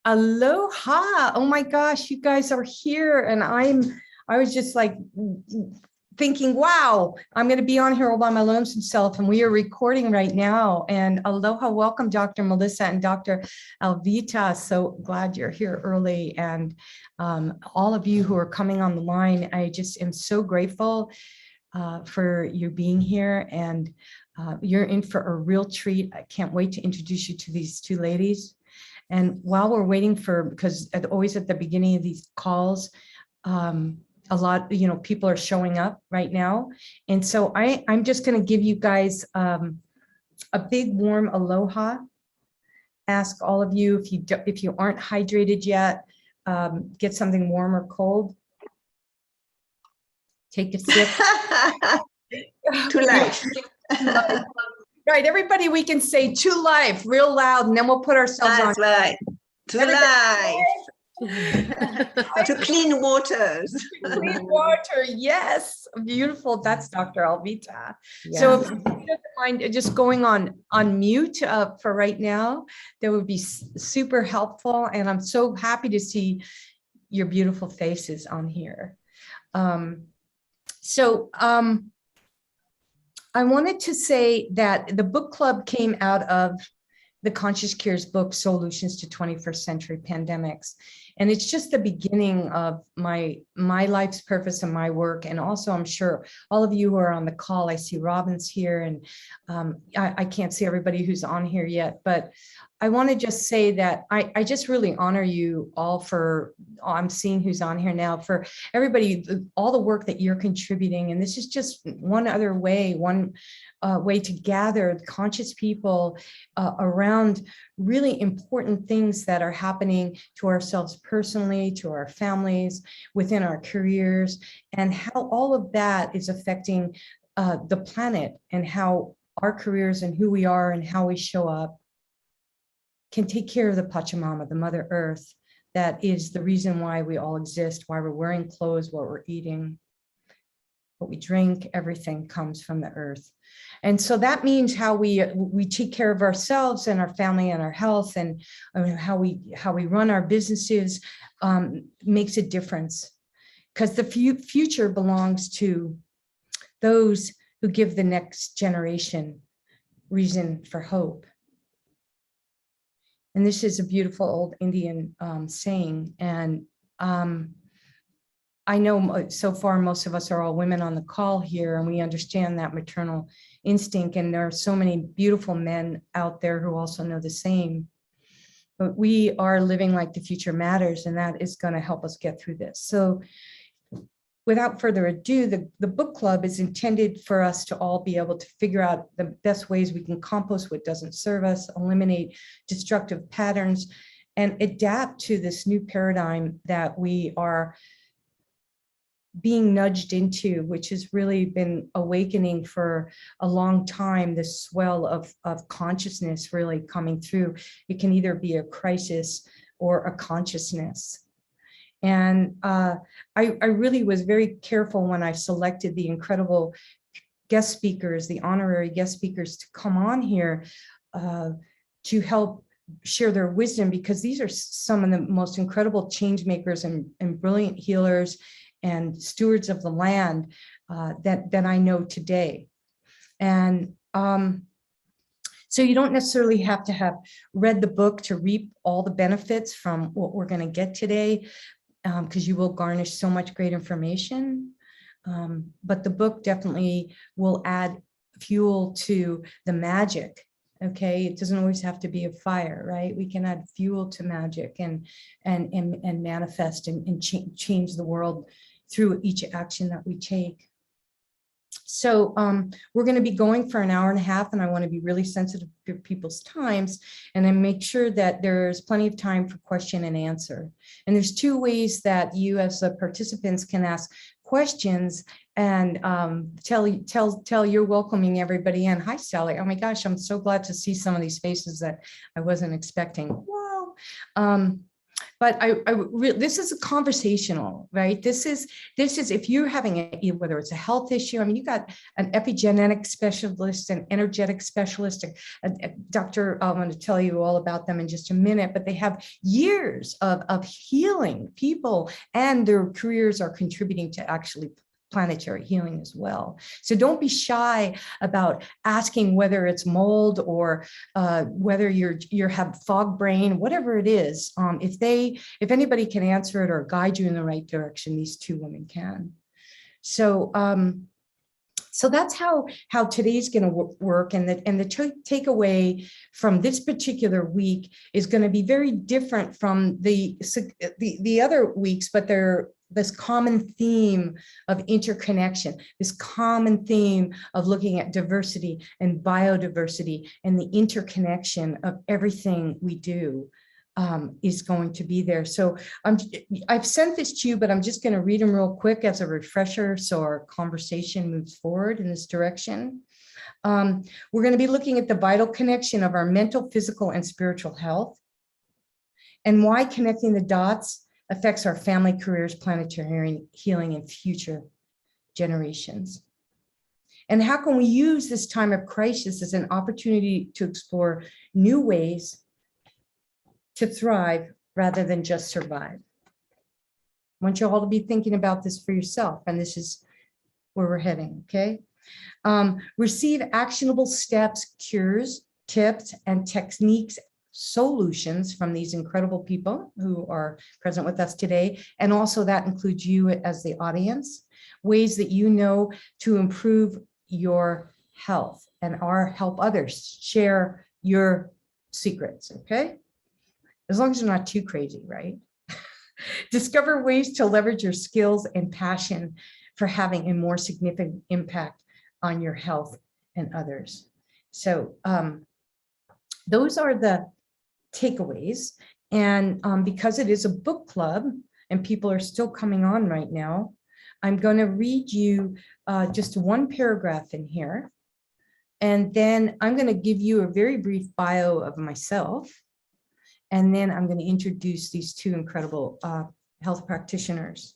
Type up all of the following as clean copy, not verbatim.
Aloha. Oh my gosh, you guys are here. And I was just like thinking, wow, I'm going to be on here all by my lonesome self. And we are recording right now. And aloha, welcome, Dr. Melissa and Dr. Alvita. So glad you're here early. And all of you who are coming on the line, I just am so grateful for you being here. And you're in for a real treat. I can't wait to introduce you to these two ladies. And while we're waiting because always at the beginning of these calls, a lot, people are showing up right now. And so I'm just going to give you guys a big warm aloha. Ask all of you, if you aren't hydrated yet, get something warm or cold. Take a sip. To life. Right, everybody, we can say to life real loud, and then we'll put ourselves on. That's right. To life. To clean waters. Clean water, yes. Beautiful. That's Dr. Alvita. Yeah. So if you don't mind just going on mute for right now, that would be super helpful. And I'm so happy to see your beautiful faces on here. I wanted to say that the book club came out of the Conscious Cures book, Solutions to 21st Century Pandemics. And it's just the beginning of my life's purpose and my work. And also, I'm sure all of you who are on the call, I see Robin's here, and I can't see everybody who's on here yet, but I want to just say that I just really honor you all for, I'm seeing who's on here now, for everybody, all the work that you're contributing. And this is just one other way, way to gather conscious people around really important things that are happening to ourselves personally, to our families, within our careers, and how all of that is affecting the planet, and how our careers and who we are and how we show up can take care of the Pachamama, the Mother Earth. That is the reason why we all exist, why we're wearing clothes, what we're eating, what we drink, everything comes from the earth. And so that means how we take care of ourselves and our family and our health, and how we run our businesses makes a difference, because the future belongs to those who give the next generation reason for hope. And this is a beautiful old Indian saying. And I know so far most of us are all women on the call here, and we understand that maternal instinct. And there are so many beautiful men out there who also know the same. But we are living like the future matters, and that is going to help us get through this. So without further ado, the book club is intended for us to all be able to figure out the best ways we can compost what doesn't serve us, eliminate destructive patterns, and adapt to this new paradigm that we are being nudged into, which has really been awakening for a long time, this swell of consciousness really coming through. It can either be a crisis or a consciousness. And I really was very careful when I selected the incredible guest speakers, the honorary guest speakers, to come on here to help share their wisdom, because these are some of the most incredible change makers and brilliant healers and stewards of the land that I know today. And so you don't necessarily have to have read the book to reap all the benefits from what we're going to get today, because you will garnish so much great information. But the book definitely will add fuel to the magic. Okay, it doesn't always have to be a fire, right? We can add fuel to magic and manifest and change the world through each action that we take. So we're going to be going for an hour and a half, and I want to be really sensitive to people's times, and then make sure that there's plenty of time for question and answer. And there's two ways that you as the participants can ask questions and tell you're welcoming everybody in. Hi, Sally. Oh my gosh, I'm so glad to see some of these faces that I wasn't expecting. Wow. but this is a conversational, right? This is if you're having whether it's a health issue. I mean, you got an epigenetic specialist, an energetic specialist, a doctor. I'm going to tell you all about them in just a minute, but they have years of healing people, and their careers are contributing to actually planetary healing as well. So don't be shy about asking whether it's mold or whether you have fog brain, whatever it is. If anybody can answer it or guide you in the right direction, these two women can. So so that's how today's going to work, and the takeaway from this particular week is going to be very different from the other weeks, but they're this common theme of interconnection, this common theme of looking at diversity and biodiversity, and the interconnection of everything we do is going to be there. So I've sent this to you, but I'm just going to read them real quick as a refresher so our conversation moves forward in this direction. We're going to be looking at the vital connection of our mental, physical, and spiritual health, and why connecting the dots affects our family, careers, planetary healing, and future generations. And how can we use this time of crisis as an opportunity to explore new ways to thrive rather than just survive? I want you all to be thinking about this for yourself, and this is where we're heading, okay? Receive actionable steps, cures, tips, and techniques, solutions from these incredible people who are present with us today. And also that includes you as the audience, ways that you know to improve your health and help others share your secrets, okay? As long as you're not too crazy, right? Discover ways to leverage your skills and passion for having a more significant impact on your health and others. So those are the takeaways. And because it is a book club and people are still coming on right now, I'm going to read you just one paragraph in here. And then I'm going to give you a very brief bio of myself. And then I'm going to introduce these two incredible health practitioners.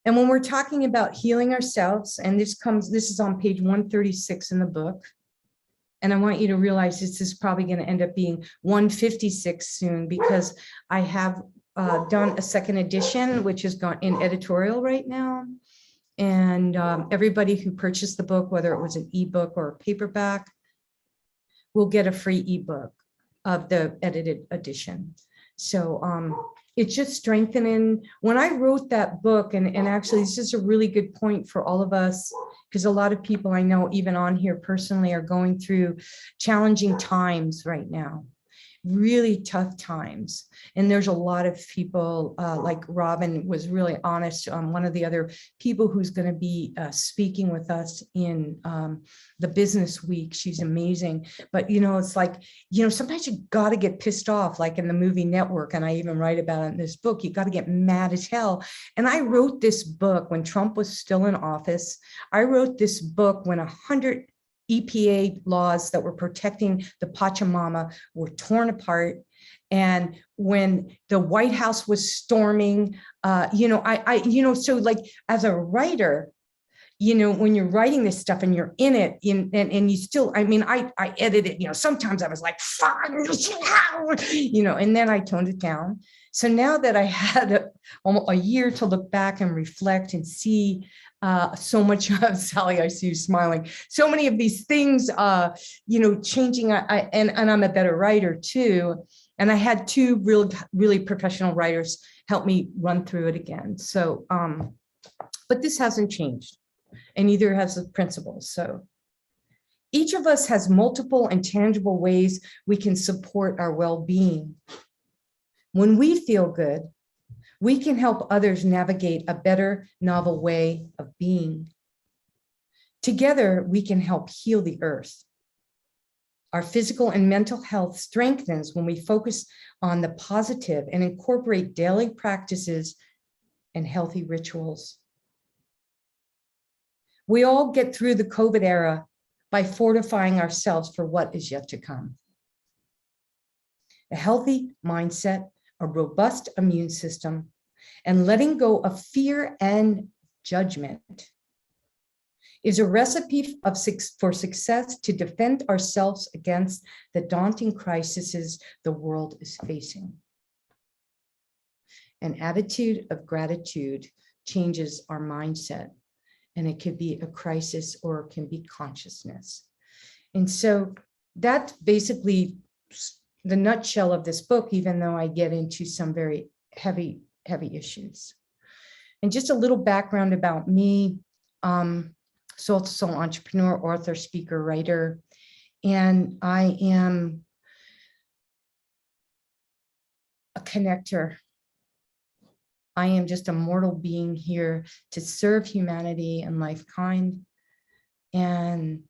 And when we're talking about healing ourselves, and this is on page 136 in the book. And I want you to realize this is probably going to end up being 156 soon, because I have done a second edition, which has gone in editorial right now. And everybody who purchased the book, whether it was an ebook or a paperback, will get a free ebook of the edited edition. So it's just strengthening. When I wrote that book, and actually it's just a really good point for all of us, because a lot of people I know, even on here personally, are going through challenging times right now, really tough times. And there's a lot of people like Robin was really honest. One of the other people who's going to be speaking with us in the business week. She's amazing. But, it's like, sometimes you got to get pissed off, like in the movie Network. And I even write about it in this book. You got to get mad as hell. And I wrote this book when Trump was still in office. I wrote this book when 100 EPA laws that were protecting the Pachamama were torn apart. And when the White House was storming, so like as a writer, when you're writing this stuff and you're in it, and you still, I edit it, sometimes I was like, fuck, and then I toned it down. So now that I had almost a year to look back and reflect and see so much of, Sally, I see you smiling, so many of these things, changing, and I'm a better writer too. And I had two really professional writers help me run through it again. So, but this hasn't changed, and neither has the principles. So each of us has multiple and tangible ways we can support our well-being. When we feel good, we can help others navigate a better, novel way of being. Together, we can help heal the earth. Our physical and mental health strengthens when we focus on the positive and incorporate daily practices and healthy rituals. We all get through the COVID era by fortifying ourselves for what is yet to come. A healthy mindset, a robust immune system, and letting go of fear and judgment is a recipe for success to defend ourselves against the daunting crises the world is facing. An attitude of gratitude changes our mindset, and it could be a crisis or it can be consciousness. And so that's basically the nutshell of this book, even though I get into some very heavy issues. And just a little background about me. Soul entrepreneur, author, speaker, writer, and I am a connector. I am just a mortal being here to serve humanity and life kind and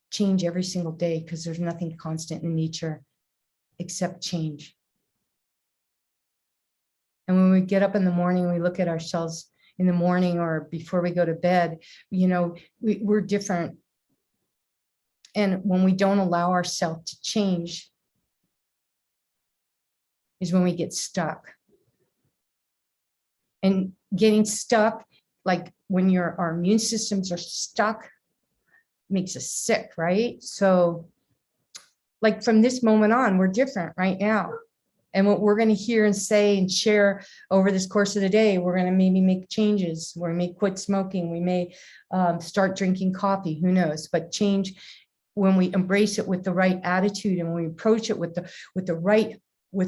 change every single day, because there's nothing constant in nature except change. And when we get up in the morning, we look at ourselves in the morning or before we go to bed, you know, we're different. And when we don't allow ourselves to change is when we get stuck. And getting stuck, like when our immune systems are stuck, makes us sick, right? So like from this moment on, we're different right now. And what we're going to hear and say and share over this course of the day, we're going to maybe make changes. We may quit smoking. We may start drinking coffee. Who knows? But change, when we embrace it with the right attitude and when we approach it with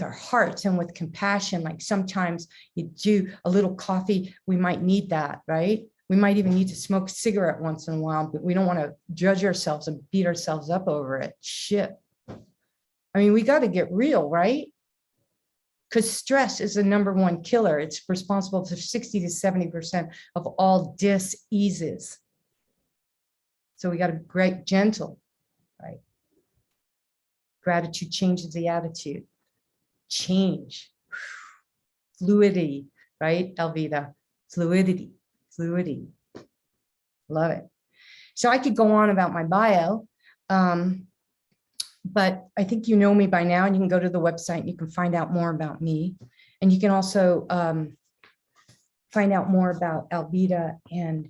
our hearts and with compassion. Like sometimes you do a little coffee, we might need that, right? We might even need to smoke a cigarette once in a while, but we don't want to judge ourselves and beat ourselves up over it. Shit. I mean, we got to get real, right? Because stress is the #1 killer. It's responsible for 60 to 70% of all diseases. So we got to be gentle, right? Gratitude changes the attitude. Change. Fluidity, right, Alvita? Fluidity. Love it. So I could go on about my bio, but I think you know me by now, and you can go to the website and you can find out more about me. And you can also find out more about Alvita and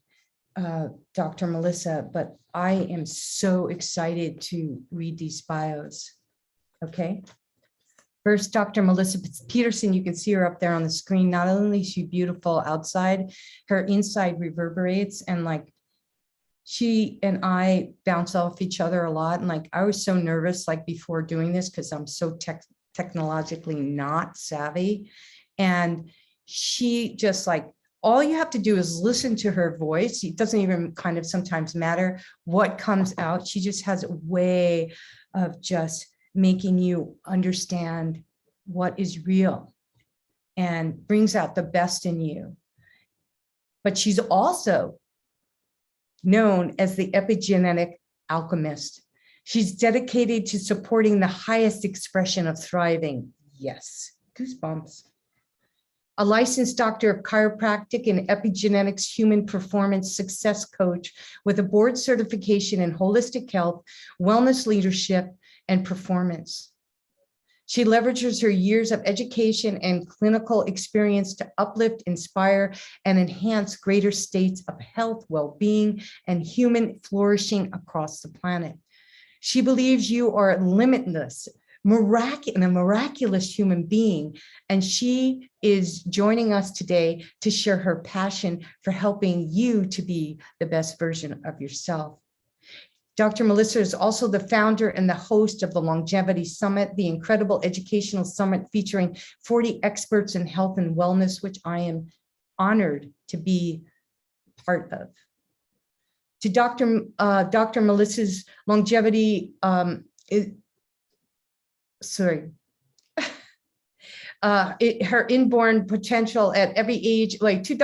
Dr. Melissa, but I am so excited to read these bios, okay? First, Dr. Melissa Petersen, you can see her up there on the screen. Not only is she beautiful outside, her inside reverberates, and like she and I bounce off each other a lot. And like, I was so nervous like before doing this because I'm so technologically not savvy. And she just like, all you have to do is listen to her voice. It doesn't even kind of sometimes matter what comes out. She just has a way of just making you understand what is real and brings out the best in you. But she's also known as the epigenetic alchemist. She's dedicated to supporting the highest expression of thriving. Yes, goosebumps. A licensed doctor of chiropractic and epigenetics human performance success coach with a board certification in holistic health, wellness leadership, and performance. She leverages her years of education and clinical experience to uplift, inspire, and enhance greater states of health, well-being, and human flourishing across the planet. She believes you are limitless, a miraculous human being, and she is joining us today to share her passion for helping you to be the best version of yourself. Dr. Melissa is also the founder and the host of the Longevity Summit, the incredible educational summit featuring 40 experts in health and wellness, which I am honored to be part of. To Dr. Melissa's longevity, her inborn potential at every age, like to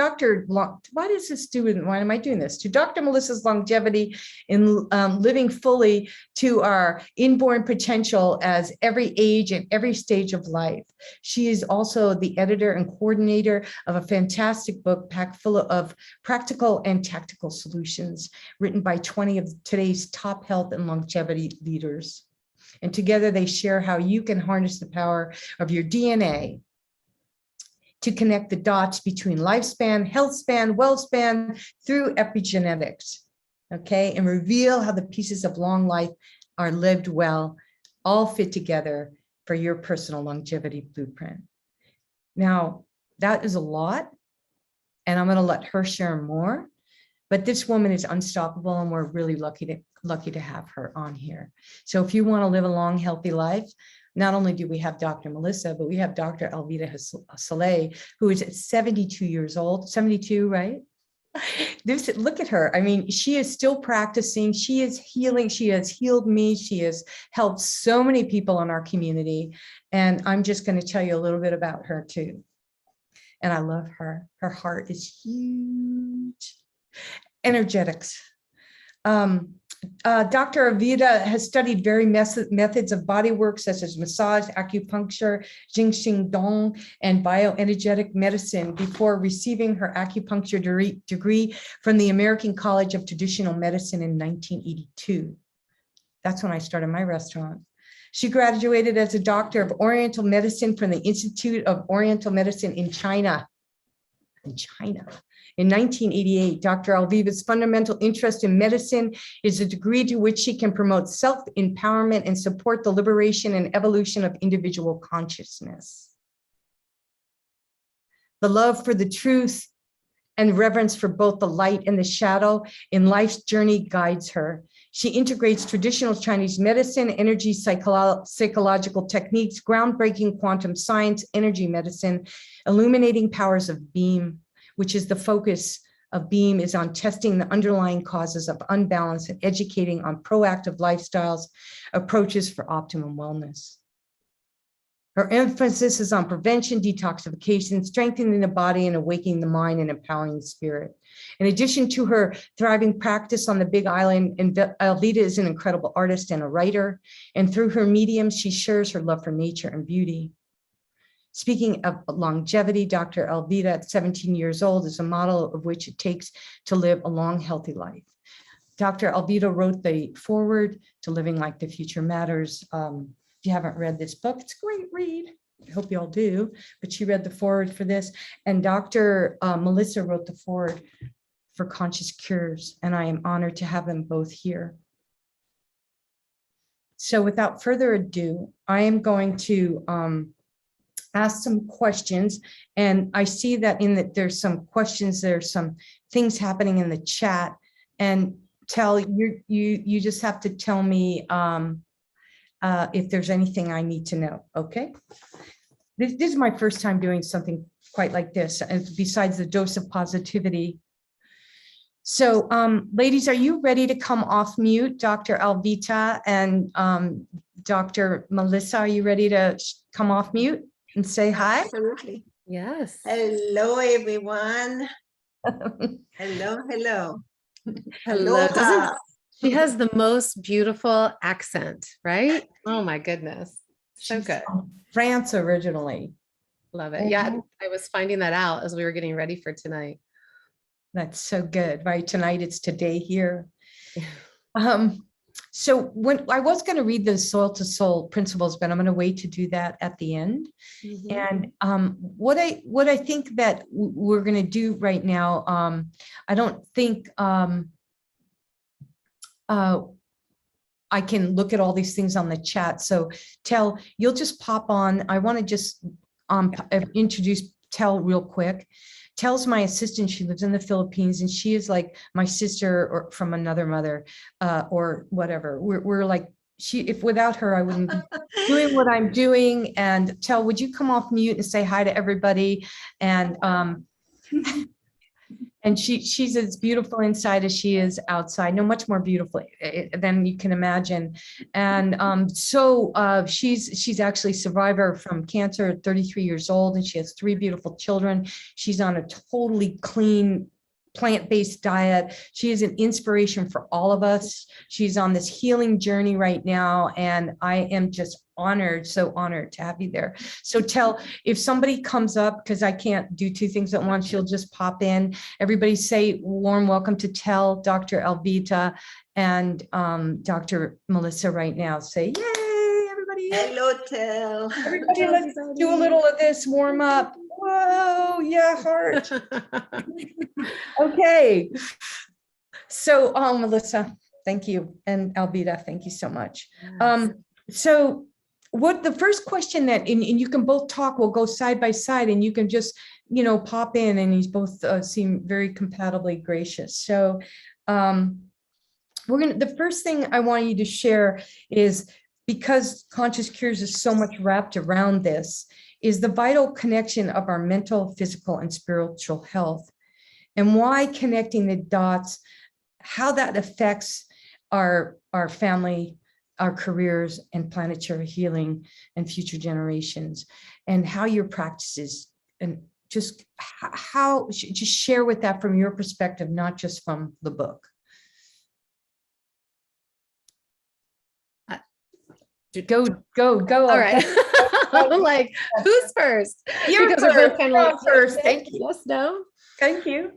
why does this do, why am I doing this? To Dr. Melissa's longevity in living fully to our inborn potential as every age and every stage of life. She is also the editor and coordinator of a fantastic book packed full of practical and tactical solutions written by 20 of today's top health and longevity leaders. And together they share how you can harness the power of your DNA to connect the dots between lifespan, health span, wealth span through epigenetics, okay? And reveal how the pieces of long life are lived well, all fit together for your personal longevity blueprint. Now, that is a lot, and I'm going to let her share more, but this woman is unstoppable, and we're really lucky to have her on here. So if you want to live a long, healthy life, not only do we have Dr. Melissa, but we have Dr. Alvita Soleil, who is 72 years old, 72, right? Look at her. I mean, she is still practicing. She is healing. She has healed me. She has helped so many people in our community. And I'm just going to tell you a little bit about her too. And I love her. Her heart is huge. Energetics. Dr. Alvita has studied various methods of body work, such as massage, acupuncture, Jing Dong, and bioenergetic medicine before receiving her acupuncture degree from the American College of Traditional Medicine in 1982. That's when I started my restaurant. She graduated as a doctor of Oriental Medicine from the Institute of Oriental Medicine in China. In 1988, Dr. Alvita's fundamental interest in medicine is the degree to which she can promote self-empowerment and support the liberation and evolution of individual consciousness. The love for the truth and reverence for both the light and the shadow in life's journey guides her. She integrates traditional Chinese medicine, energy psychological techniques, groundbreaking quantum science, energy medicine, illuminating powers of beam, which is the focus of beam is on testing the underlying causes of unbalance and educating on proactive lifestyles, approaches for optimum wellness. Her emphasis is on prevention, detoxification, strengthening the body and awakening the mind and empowering the spirit. In addition to her thriving practice on the Big Island, Alvita is an incredible artist and a writer. And through her mediums, she shares her love for nature and beauty. Speaking of longevity, Dr. Alvita at 17 years old is a model of which it takes to live a long, healthy life. Dr. Alvita wrote the foreword to Living Like the Future Matters. If you haven't read this book, it's a great read. I hope you all do, but she read the foreword for this. And Dr. Melissa wrote the foreword for Conscious Cures, and I am honored to have them both here. So without further ado, I am going to ask some questions, and I see that there's some questions, there's some things happening in the chat, and you just have to tell me if there's anything I need to know. Okay, this is my first time doing something quite like this, besides the dose of positivity. So ladies, are you ready to come off mute? Dr. Alvita and Dr. Melissa, are you ready to come off mute and say hi? Absolutely. Yes. Hello, everyone. Hello, hello. Hello. Aloha. She has the most beautiful accent, right? Oh my goodness. So She's good. from France originally. Love it. Yeah, I was finding that out as we were getting ready for tonight. That's so good, right? Tonight it's today here. So when I was going to read the soul to soul principles, but I'm going to wait to do that at the end. Mhm. And what I think that we're going to do right now, I don't think I can look at all these things on the chat. So Tel, you'll just pop on. I want to just introduce Tel real quick. Tel's my assistant. She lives in the Philippines, and she is like my sister or from another mother or whatever. We're like, if without her, I wouldn't be doing what I'm doing. And Tel, would you come off mute and say hi to everybody? And and she's as beautiful inside as she is outside. No, much more beautiful than you can imagine. And she's actually a survivor from cancer at 33 years old, and she has 3 beautiful children. She's on a totally clean plant-based diet. She is an inspiration for all of us. She's on this healing journey right now, and I am just honored, so honored to have you there. So Tel, if somebody comes up, because I can't do 2 things at once, she'll just pop in. Everybody say warm welcome to Tel, Dr. Alvita, and Dr. Melissa right now. Say yay. Hello, Tel. Everybody, let's do a little of this warm up. Whoa, yeah, heart. Okay. So, Melissa, thank you. And Alvita, thank you so much. So what the first question that, and you can both talk, we'll go side by side and you can just, pop in, and these both seem very compatibly gracious. So, the first thing I want you to share is, because Conscious Cures is so much wrapped around this, is the vital connection of our mental, physical, and spiritual health, and why connecting the dots, how that affects our family, our careers, and planetary healing and future generations, and how your practices, and just just share with that from your perspective, not just from the book. Go. All right. I'm like, who's first? You're Because we're both first. kind of You're like, first. Thank you. yes, no. Thank you.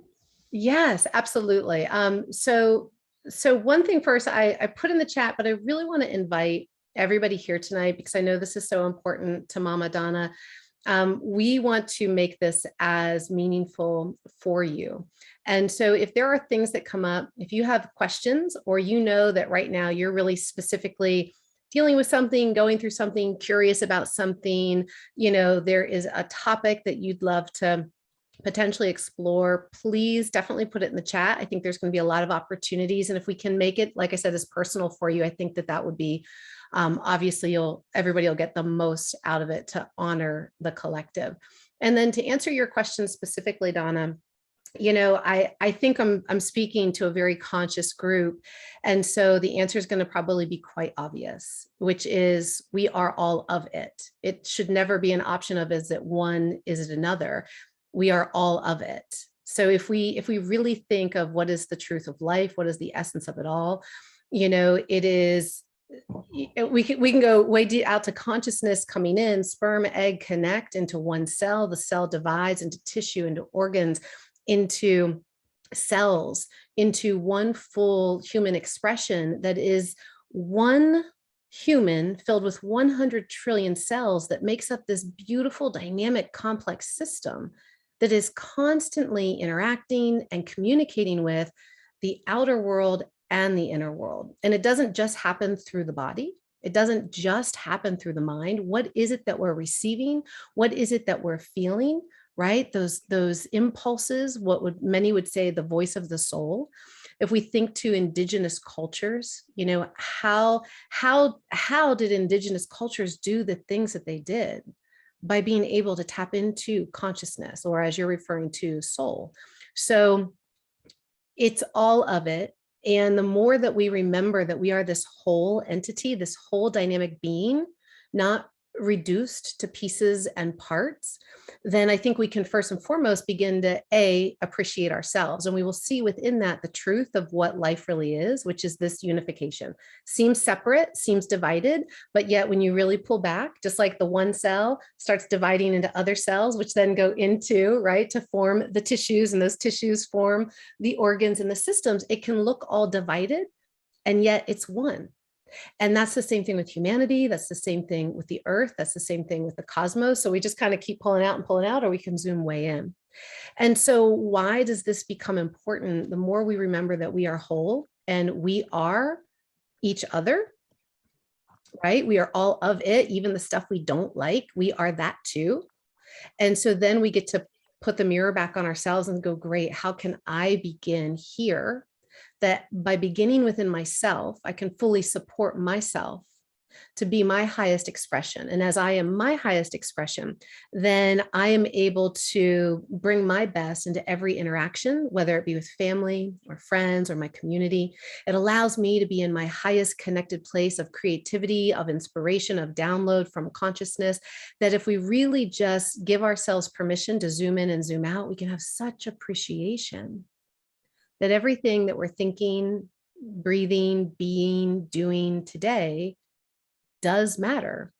Yes, absolutely. So one thing first, I put in the chat, but I really want to invite everybody here tonight because I know this is so important to Mama Donna. We want to make this as meaningful for you. And so if there are things that come up, if you have questions, or that right now you're really specifically dealing with something, going through something, curious about something, there is a topic that you'd love to potentially explore, please definitely put it in the chat. I think there's going to be a lot of opportunities. And if we can make it, like I said, as personal for you, I think that would be, obviously everybody will get the most out of it to honor the collective. And then to answer your question specifically, Donna, I think I'm speaking to a very conscious group. And so the answer is going to probably be quite obvious, which is we are all of it. It should never be an option of, is it one, is it another? We are all of it. So if we really think of what is the truth of life, what is the essence of it all, it is, we can go way deep out to consciousness coming in, sperm, egg connect into one cell, the cell divides into tissue, into organs, into cells, into one full human expression that is one human filled with 100 trillion cells that makes up this beautiful, dynamic, complex system that is constantly interacting and communicating with the outer world and the inner world. And it doesn't just happen through the body. It doesn't just happen through the mind. What is it that we're receiving? What is it that we're feeling? Right? Those impulses, many would say the voice of the soul. If we think to indigenous cultures, how did indigenous cultures do the things that they did? By being able to tap into consciousness, or as you're referring to, soul. So it's all of it. And the more that we remember that we are this whole entity, this whole dynamic being, not reduced to pieces and parts, then I think we can first and foremost begin to appreciate ourselves. And we will see within that the truth of what life really is, which is this unification. Seems separate, seems divided, but yet when you really pull back, just like the one cell starts dividing into other cells, which then go into, right, to form the tissues, and those tissues form the organs and the systems, it can look all divided, and yet it's one. And that's the same thing with humanity. That's the same thing with the earth. That's the same thing with the cosmos. So we just kind of keep pulling out and pulling out, or we can zoom way in. And so why does this become important? The more we remember that we are whole and we are each other, right? We are all of it, even the stuff we don't like, we are that too. And so then we get to put the mirror back on ourselves and go, great, how can I begin here? That by beginning within myself, I can fully support myself to be my highest expression. And as I am my highest expression, then I am able to bring my best into every interaction, whether it be with family or friends or my community. It allows me to be in my highest connected place of creativity, of inspiration, of download from consciousness, that if we really just give ourselves permission to zoom in and zoom out, we can have such appreciation that everything that we're thinking, breathing, being, doing today does matter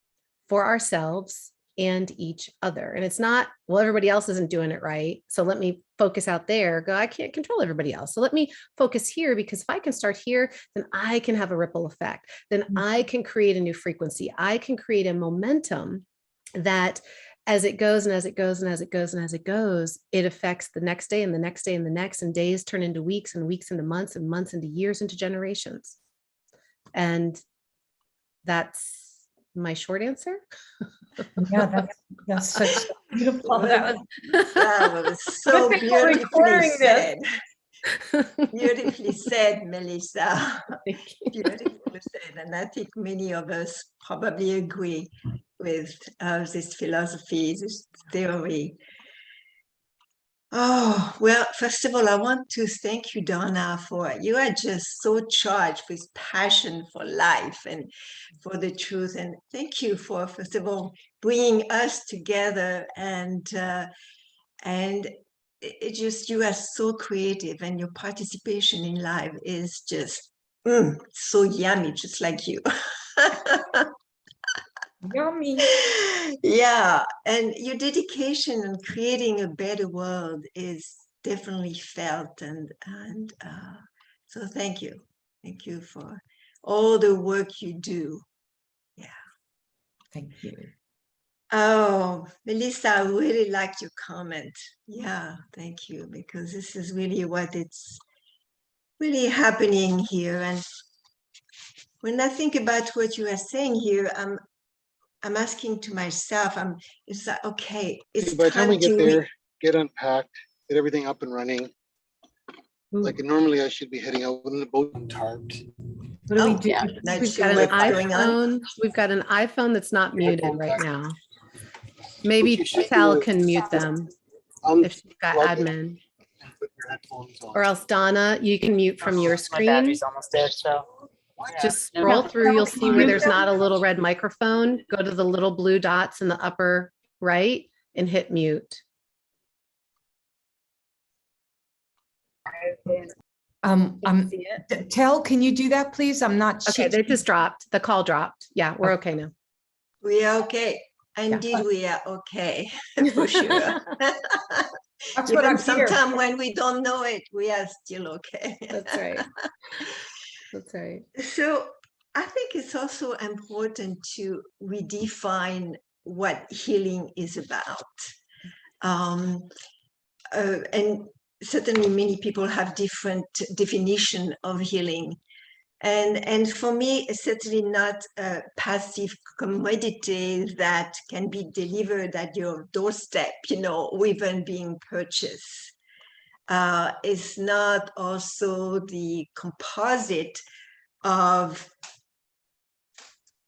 for ourselves and each other. And it's not, well, everybody else isn't doing it right, so let me focus out there. Go, I can't control everybody else, so let me focus here, because if I can start here, then I can have a ripple effect. Then I can create a new frequency. I can create a momentum that, as it goes and as it goes and as it goes and as it goes, it affects the next day and the next day and the next, and days turn into weeks and weeks into months and months into years into generations. And that's my short answer. Yeah, that's such beautiful. That was so Thank you for beautifully recording said. Beautifully said, Melissa. Beautifully said. And I think many of us probably agree with this philosophy, this theory. Oh, well, first of all, I want to thank you, Donna, for you are just so charged with passion for life and for the truth. And thank you for, first of all, bringing us together. And it just, you are so creative, and your participation in life is just so yummy, just like you. Yummy. Yeah, and your dedication in creating a better world is definitely felt, and so thank you for all the work you do. Yeah. Thank you. Oh, Melissa, I really liked your comment. Yeah, thank you, because this is really what it's really happening here. And when I think about what you are saying here, I'm asking to myself, it's like, okay, it's By the time we time get to there, get unpacked, get everything up and running. Ooh, Like normally I should be heading out with the boat tarped. what do we do? Yeah, not We've sure got an what's going on. iPhone. We've got an iPhone that's not muted right now. Maybe What you should Tal do can is mute them if she's got unplug it admin. and put your headphones on. Or else Donna, you can mute from your My screen. battery's almost dead, so. Just scroll through, you'll see where there's not a little red microphone. Go to the little blue dots in the upper right and hit mute. Tell, can you do that, please? I'm not. Okay, they just dropped. The call dropped. Yeah, we're okay now. We are okay. Indeed, we are okay, for sure. That's what Even I'm here. sometimes when we don't know it, we are still okay. That's right. That's right. So I think it's also important to redefine what healing is about. And certainly many people have different definition of healing. And for me, it's certainly not a passive commodity that can be delivered at your doorstep, even being purchased. It's not also the composite of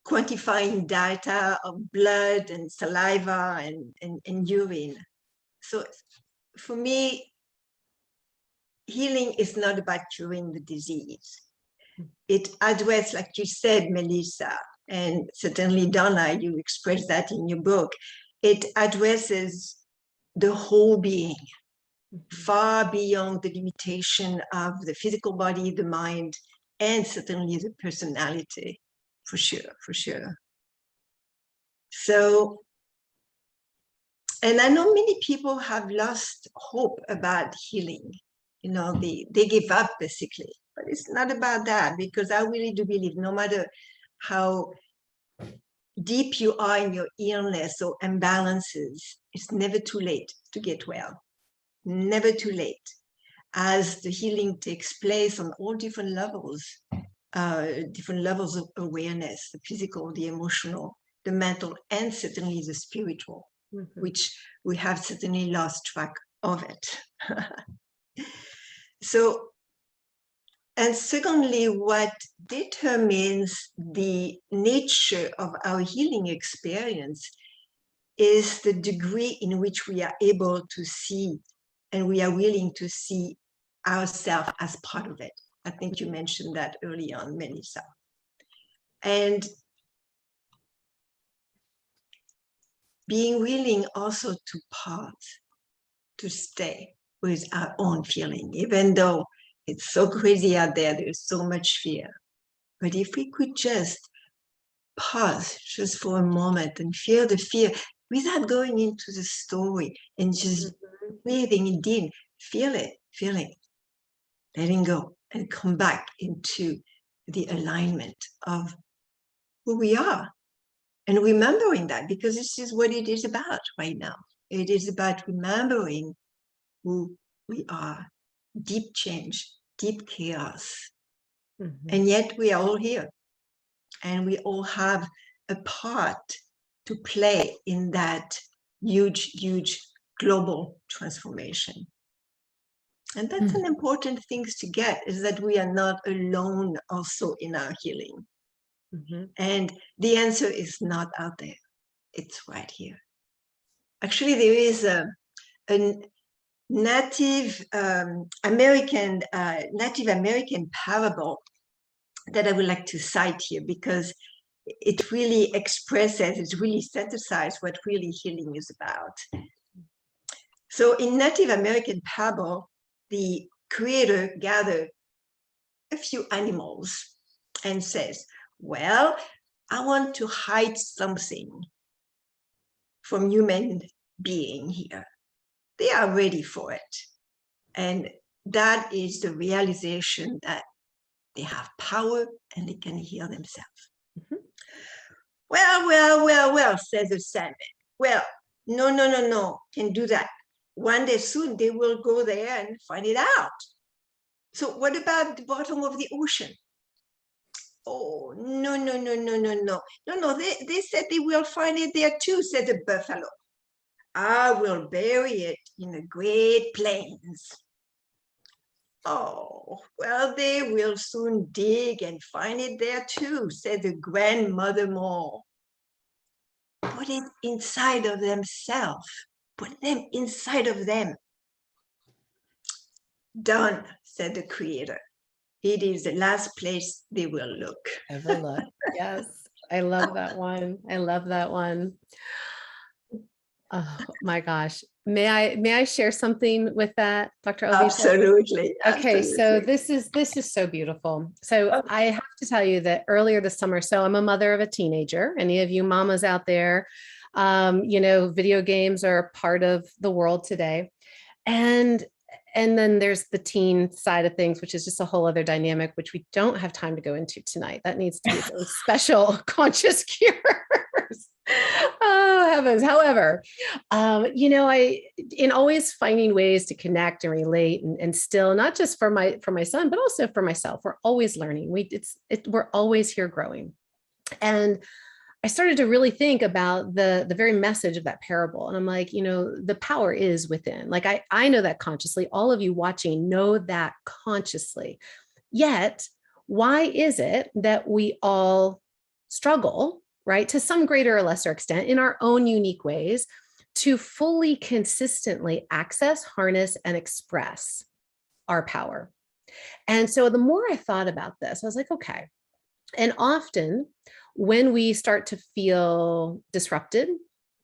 quantifying data of blood and saliva and urine. So for me, healing is not about curing the disease. It addresses, like you said, Melissa, and certainly Donna, you expressed that in your book, it addresses the whole being, far beyond the limitation of the physical body, the mind, and certainly the personality, for sure. So, and I know many people have lost hope about healing. They give up basically, but it's not about that, because I really do believe no matter how deep you are in your illness or imbalances, it's never too late to get well. Never too late, as the healing takes place on all different levels of awareness, the physical, the emotional, the mental, and certainly the spiritual, which we have certainly lost track of it. So, and secondly, what determines the nature of our healing experience is the degree in which we are able to see and we are willing to see ourselves as part of it. I think you mentioned that early on, Melissa. And being willing also to pause, to stay with our own feeling, even though it's so crazy out there, there's so much fear. But if we could just pause just for a moment and feel the fear, without going into the story and just breathing it in, feeling, letting go, and come back into the alignment of who we are. And remembering that, because this is what it is about right now. It is about remembering who we are. Deep change, deep chaos. And yet we are all here. And we all have a part to play in that huge, huge global transformation. And that's an important thing to get, is that we are not alone also in our healing. And the answer is not out there. It's right here. Actually, there is a Native American parable that I would like to cite here, because it really expresses, it really synthesizes what really healing is about. So in Native American parable, the creator gathered a few animals and says, well, I want to hide something from human being here. They are ready for it. And that is the realization that they have power and they can heal themselves. Well, says the salmon. Well, no, can do that. One day soon they will go there and find it out. So what about the bottom of the ocean? Oh, no. They said they will find it there too, said the buffalo. I will bury it in the great plains. Oh, well, they will soon dig and find it there too, said the grandmother mole. Put it inside of themselves. Put them inside of them. Done, said the creator. It is the last place they will look. Ever look. Yes. I love that one. I love that one. Oh my gosh. May I share something with that, Dr. Alvita? Absolutely. Okay, so this is so beautiful. So I have to tell you that earlier this summer, so I'm a mother of a teenager. Any of you mamas out there, video games are part of the world today. And then there's the teen side of things, which is just a whole other dynamic, which we don't have time to go into tonight. That needs to be a special conscious cures. Oh, heavens. However, in always finding ways to connect and relate and still not just for my son, but also for myself, we're always learning. We're always here growing. And I started to really think about the very message of that parable. And I'm like, the power is within. Like, I know that consciously. All of you watching know that consciously. Yet, why is it that we all struggle, right, to some greater or lesser extent in our own unique ways, to fully, consistently access, harness, and express our power? And so the more I thought about this, I was like, okay. And often when we start to feel disrupted,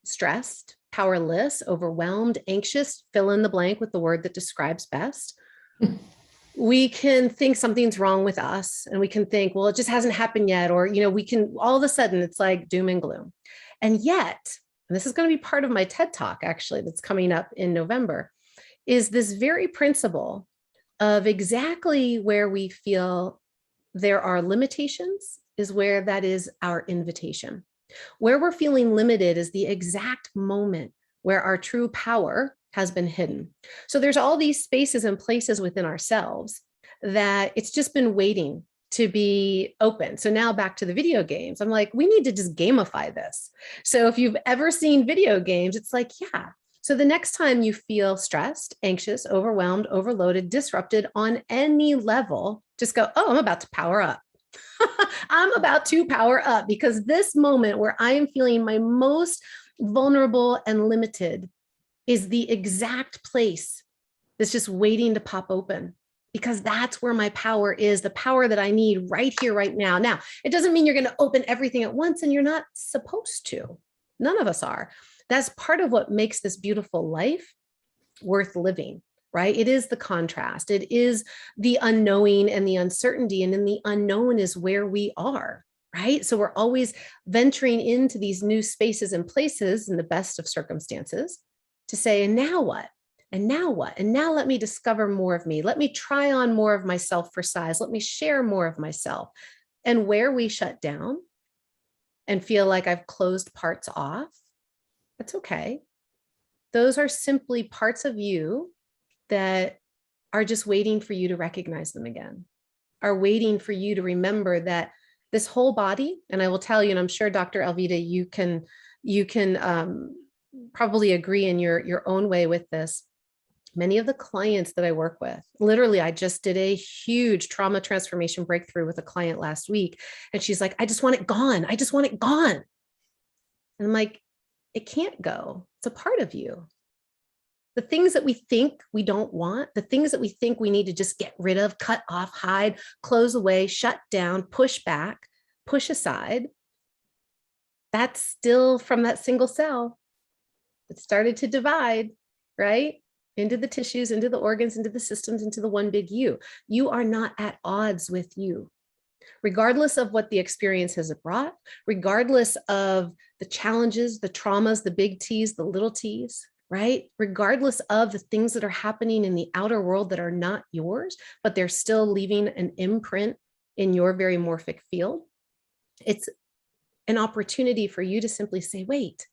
stressed, powerless, overwhelmed, anxious, fill in the blank with the word that describes best, we can think something's wrong with us, and we can think, well, it just hasn't happened yet. Or, we can, all of a sudden it's like doom and gloom. And yet, and this is going to be part of my TED Talk, actually, that's coming up in November, is this very principle of exactly where we feel there are limitations is where that is our invitation. Where we're feeling limited is the exact moment where our true power has been hidden. So there's all these spaces and places within ourselves that it's just been waiting to be open. So now back to the video games. I'm like, we need to just gamify this. So if you've ever seen video games, it's like, yeah. So the next time you feel stressed, anxious, overwhelmed, overloaded, disrupted on any level, just go, oh, I'm about to power up. I'm about to power up, because this moment where I am feeling my most vulnerable and limited is the exact place that's just waiting to pop open, because that's where my power is, the power that I need right here, right now. Now, it doesn't mean you're going to open everything at once, and you're not supposed to. None of us are. That's part of what makes this beautiful life worth living, right? It is the contrast. It is the unknowing and the uncertainty. And in the unknown is where we are. right? So we're always venturing into these new spaces and places in the best of circumstances to say, and now what? And now what? And now let me discover more of me. Let me try on more of myself for size. Let me share more of myself. And where we shut down and feel like I've closed parts off, that's okay. Those are simply parts of you that are just waiting for you to recognize them again, are waiting for you to remember that this whole body, and I will tell you, and I'm sure Dr. Alvita, you can probably agree in your own way with this. Many of the clients that I work with, literally, I just did a huge trauma transformation breakthrough with a client last week. And she's like, I just want it gone. I just want it gone. And I'm like, it can't go. It's a part of you. The things that we think we don't want, the things that we think we need to just get rid of, cut off, hide, close away, shut down, push back, push aside, that's still from that single cell. It started to divide, right? Into the tissues, into the organs, into the systems, into the one big you. You are not at odds with you. Regardless of what the experience has brought, regardless of the challenges, the traumas, the big T's, the little T's, right? Regardless of the things that are happening in the outer world that are not yours, but they're still leaving an imprint in your very morphic field. It's an opportunity for you to simply say, wait,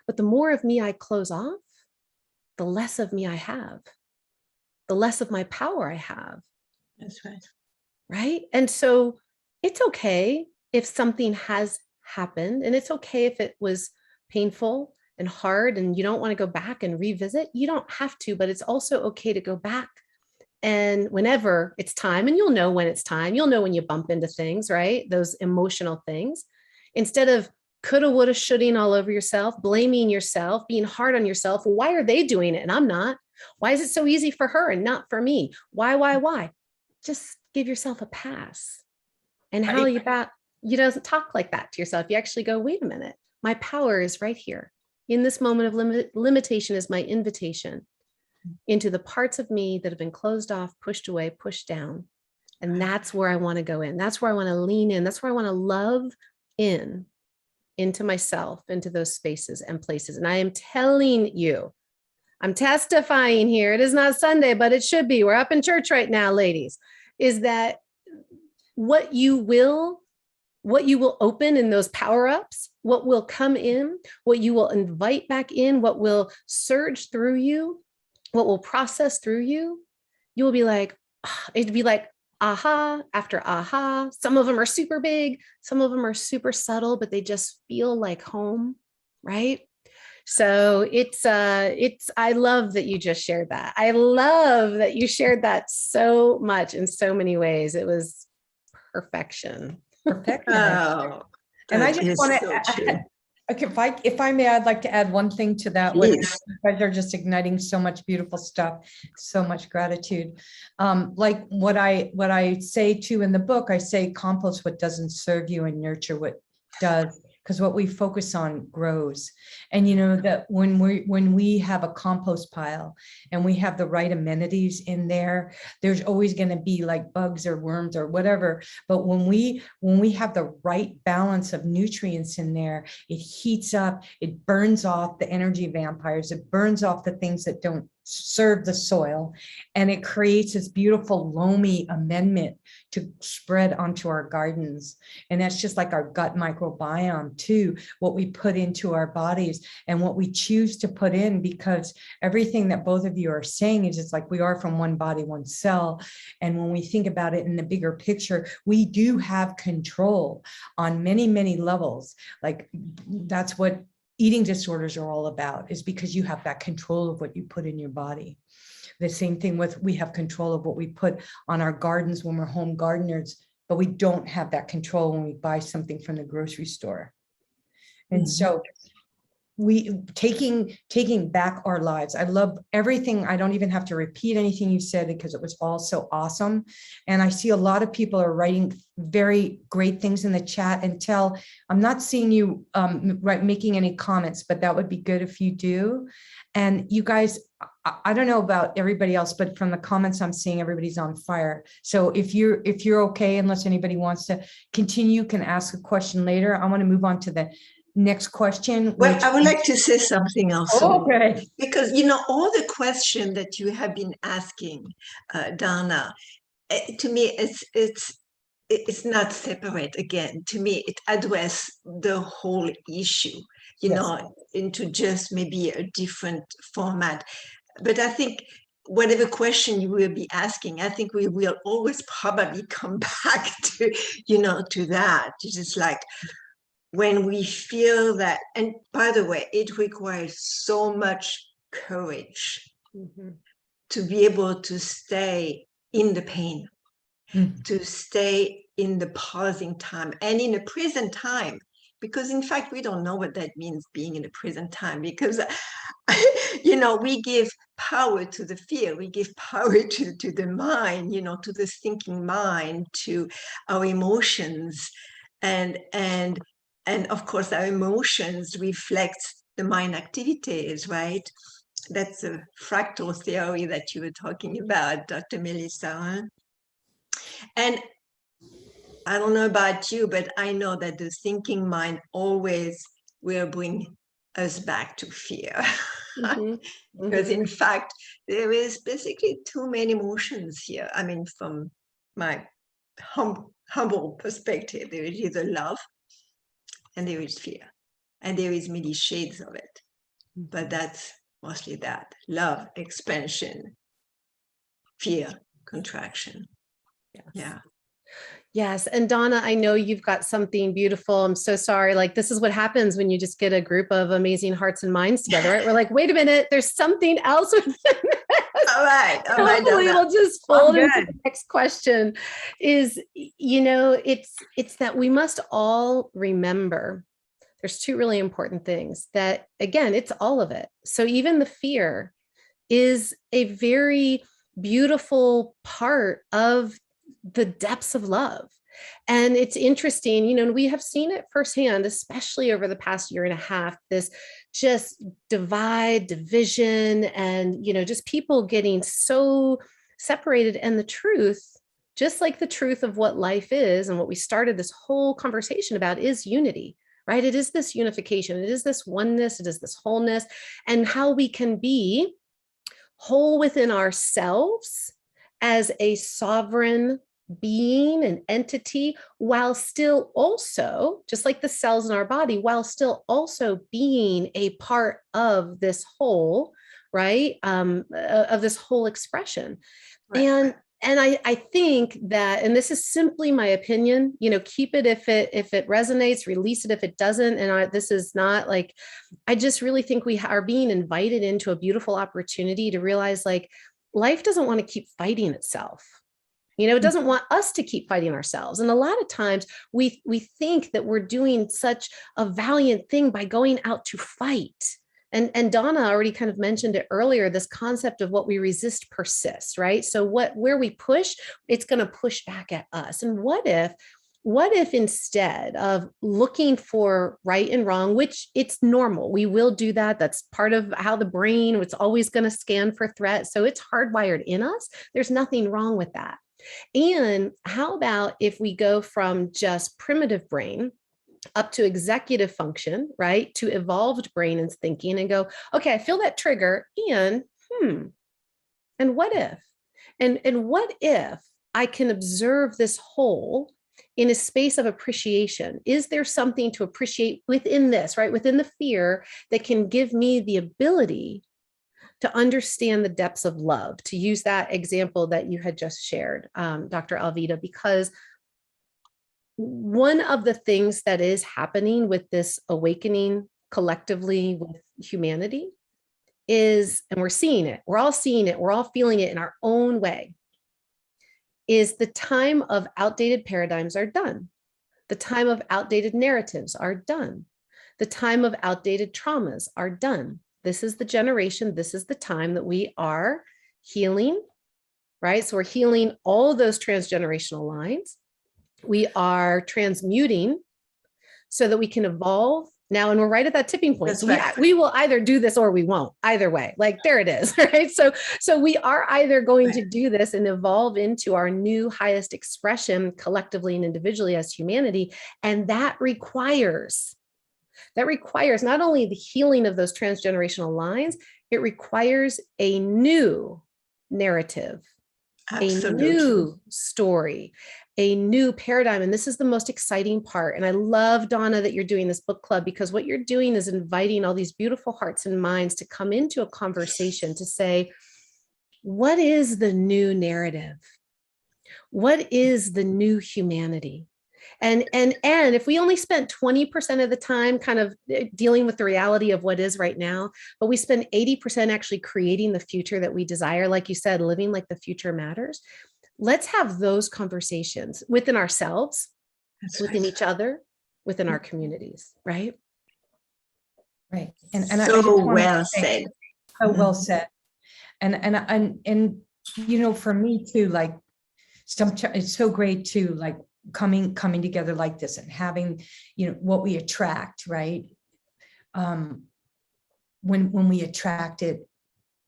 but the more of me I close off, the less of me I have, the less of my power I have. That's right. Right? And so it's okay if something has happened, and it's okay if it was painful and hard and you don't want to go back and revisit. You don't have to, but it's also okay to go back. And whenever it's time, and you'll know when it's time, you'll know when you bump into things, right? Those emotional things, instead of coulda, woulda, shoulding all over yourself, blaming yourself, being hard on yourself. Why are they doing it and I'm not? Why is it so easy for her and not for me? Why? Just give yourself a pass. And how you don't talk like that to yourself. You actually go, wait a minute, my power is right here. In this moment of limitation is my invitation into the parts of me that have been closed off, pushed away, pushed down. And that's where I want to go in. That's where I want to lean in. That's where I want to love into myself, into those spaces and places. And I am telling you, I'm testifying here. It is not Sunday, but it should be. We're up in church right now, ladies, is that what you will open in those power-ups, what will come in, what you will invite back in, what will surge through you, what will process through you, you will be like, it'd be like aha after aha. Some of them are super big, some of them are super subtle, but they just feel like home, right? So I love that you just shared that. I love that you shared that so much in so many ways. It was perfection. Perfect. Oh, And I that just is want so to, true. okay, if I may, I'd like to add one thing to that. What you Please. guys are just igniting so much beautiful stuff, so much gratitude. Like what I say too in the book, I say compost what doesn't serve you and nurture what does. Because what we focus on grows. And you know that when we have a compost pile and we have the right amenities in there, there's always going to be like bugs or worms or whatever. But when we have the right balance of nutrients in there, it heats up, it burns off the energy vampires, it burns off the things that don't serve the soil, and it creates this beautiful loamy amendment to spread onto our gardens. And that's just like our gut microbiome too, what we put into our bodies and what we choose to put in, because everything that both of you are saying is it's like we are from one body, one cell. And when we think about it in the bigger picture, we do have control on many, many levels. Like that's what eating disorders are all about, is because you have that control of what you put in your body. The same thing with, we have control of what we put on our gardens when we're home gardeners, but we don't have that control when we buy something from the grocery store. And so we taking back our lives. I love everything. I don't even have to repeat anything you said because it was all so awesome. And I see a lot of people are writing very great things in the chat. And I'm not seeing you making any comments, but that would be good if you do. And you guys, I don't know about everybody else, but from the comments I'm seeing, everybody's on fire. So if you're okay, unless anybody wants to continue, you can ask a question later. I want to move on to the next question. Well, which I would like to say something also. okay. Because, all the questions that you have been asking, Donna, to me, it's not separate again. To me, it addresses the whole issue, Yes. into just maybe a different format. But I think whatever question you will be asking, I think we will always probably come back to, to that. It's just like when we feel that, and by the way, it requires so much courage to be able to stay in the pain, to stay in the pausing time and in the present time. Because in fact, we don't know what that means, being in the present time, because, we give power to the fear, we give power to the mind, to the thinking mind, to our emotions. And of course, our emotions reflect the mind activities, right? That's a fractal theory that you were talking about, Dr. Melissa. And I don't know about you, but I know that the thinking mind always will bring us back to fear. Because in fact, there is basically two main emotions here. I mean, from my humble perspective, there is either love and there is fear. And there is many shades of it. But that's mostly that: love, expansion, fear, contraction. Yes. Yeah. Yes. And Donna, I know you've got something beautiful. I'm so sorry. Like, this is what happens when you just get a group of amazing hearts and minds together, right? We're like, wait a minute, there's something else within this. All right. Hopefully we'll just fold into the next question. Is, it's that we must all remember there's two really important things that, again, it's all of it. So even the fear is a very beautiful part of the depths of love. And it's interesting, we have seen it firsthand, especially over the past year and a half, this just division, and, just people getting so separated. And the truth, just like the truth of what life is and what we started this whole conversation about, is unity, right? It is this unification. It is this oneness. It is this wholeness, and how we can be whole within ourselves as a sovereign being, an entity, while still also, just like the cells in our body, while still also being a part of this whole, right? Of this whole expression. Right. And I think that, and this is simply my opinion, keep it if it resonates, release it if it doesn't. And this is not like, I just really think we are being invited into a beautiful opportunity to realize, like, life doesn't want to keep fighting itself. It doesn't want us to keep fighting ourselves. And a lot of times we think that we're doing such a valiant thing by going out to fight. And Donna already kind of mentioned it earlier, this concept of what we resist persists, right? So where we push, it's going to push back at us. And what if instead of looking for right and wrong, which it's normal, we will do that. That's part of how the brain, it's always going to scan for threat. So it's hardwired in us. There's nothing wrong with that. And how about if we go from just primitive brain up to executive function, right? To evolved brain and thinking, and go, okay, I feel that trigger, and what if? And what if I can observe this whole in a space of appreciation? Is there something to appreciate within this, right? Within the fear, that can give me the ability to understand the depths of love, to use that example that you had just shared, Dr. Alvita, because one of the things that is happening with this awakening collectively with humanity is, and we're seeing it, we're all seeing it, we're all feeling it in our own way, is the time of outdated paradigms are done. The time of outdated narratives are done. The time of outdated traumas are done. This is the generation, this is the time that we are healing, right? So we're healing all those transgenerational lines. We are transmuting so that we can evolve now, and we're right at that tipping point. That's So right. we will either do this or we won't. Either way, like there it is, right? So we are either going to do this and evolve into our new highest expression collectively and individually as humanity, and that requires not only the healing of those transgenerational lines, it requires a new narrative, Absolutely. a new story, a new paradigm. And this is the most exciting part. And I love, Donna, that you're doing this book club, because what you're doing is inviting all these beautiful hearts and minds to come into a conversation to say, what is the new narrative? What is the new humanity? And if we only spent 20% of the time kind of dealing with the reality of what is right now, but we spend 80% actually creating the future that we desire, like you said, living like the future matters. Let's have those conversations within ourselves, within each other, within our communities, right? Right. And So I just wanna well say- said. So well said. And you know, for me too, like it's so great too, like coming together like this and having, you know, what we attract, right? When we attract it,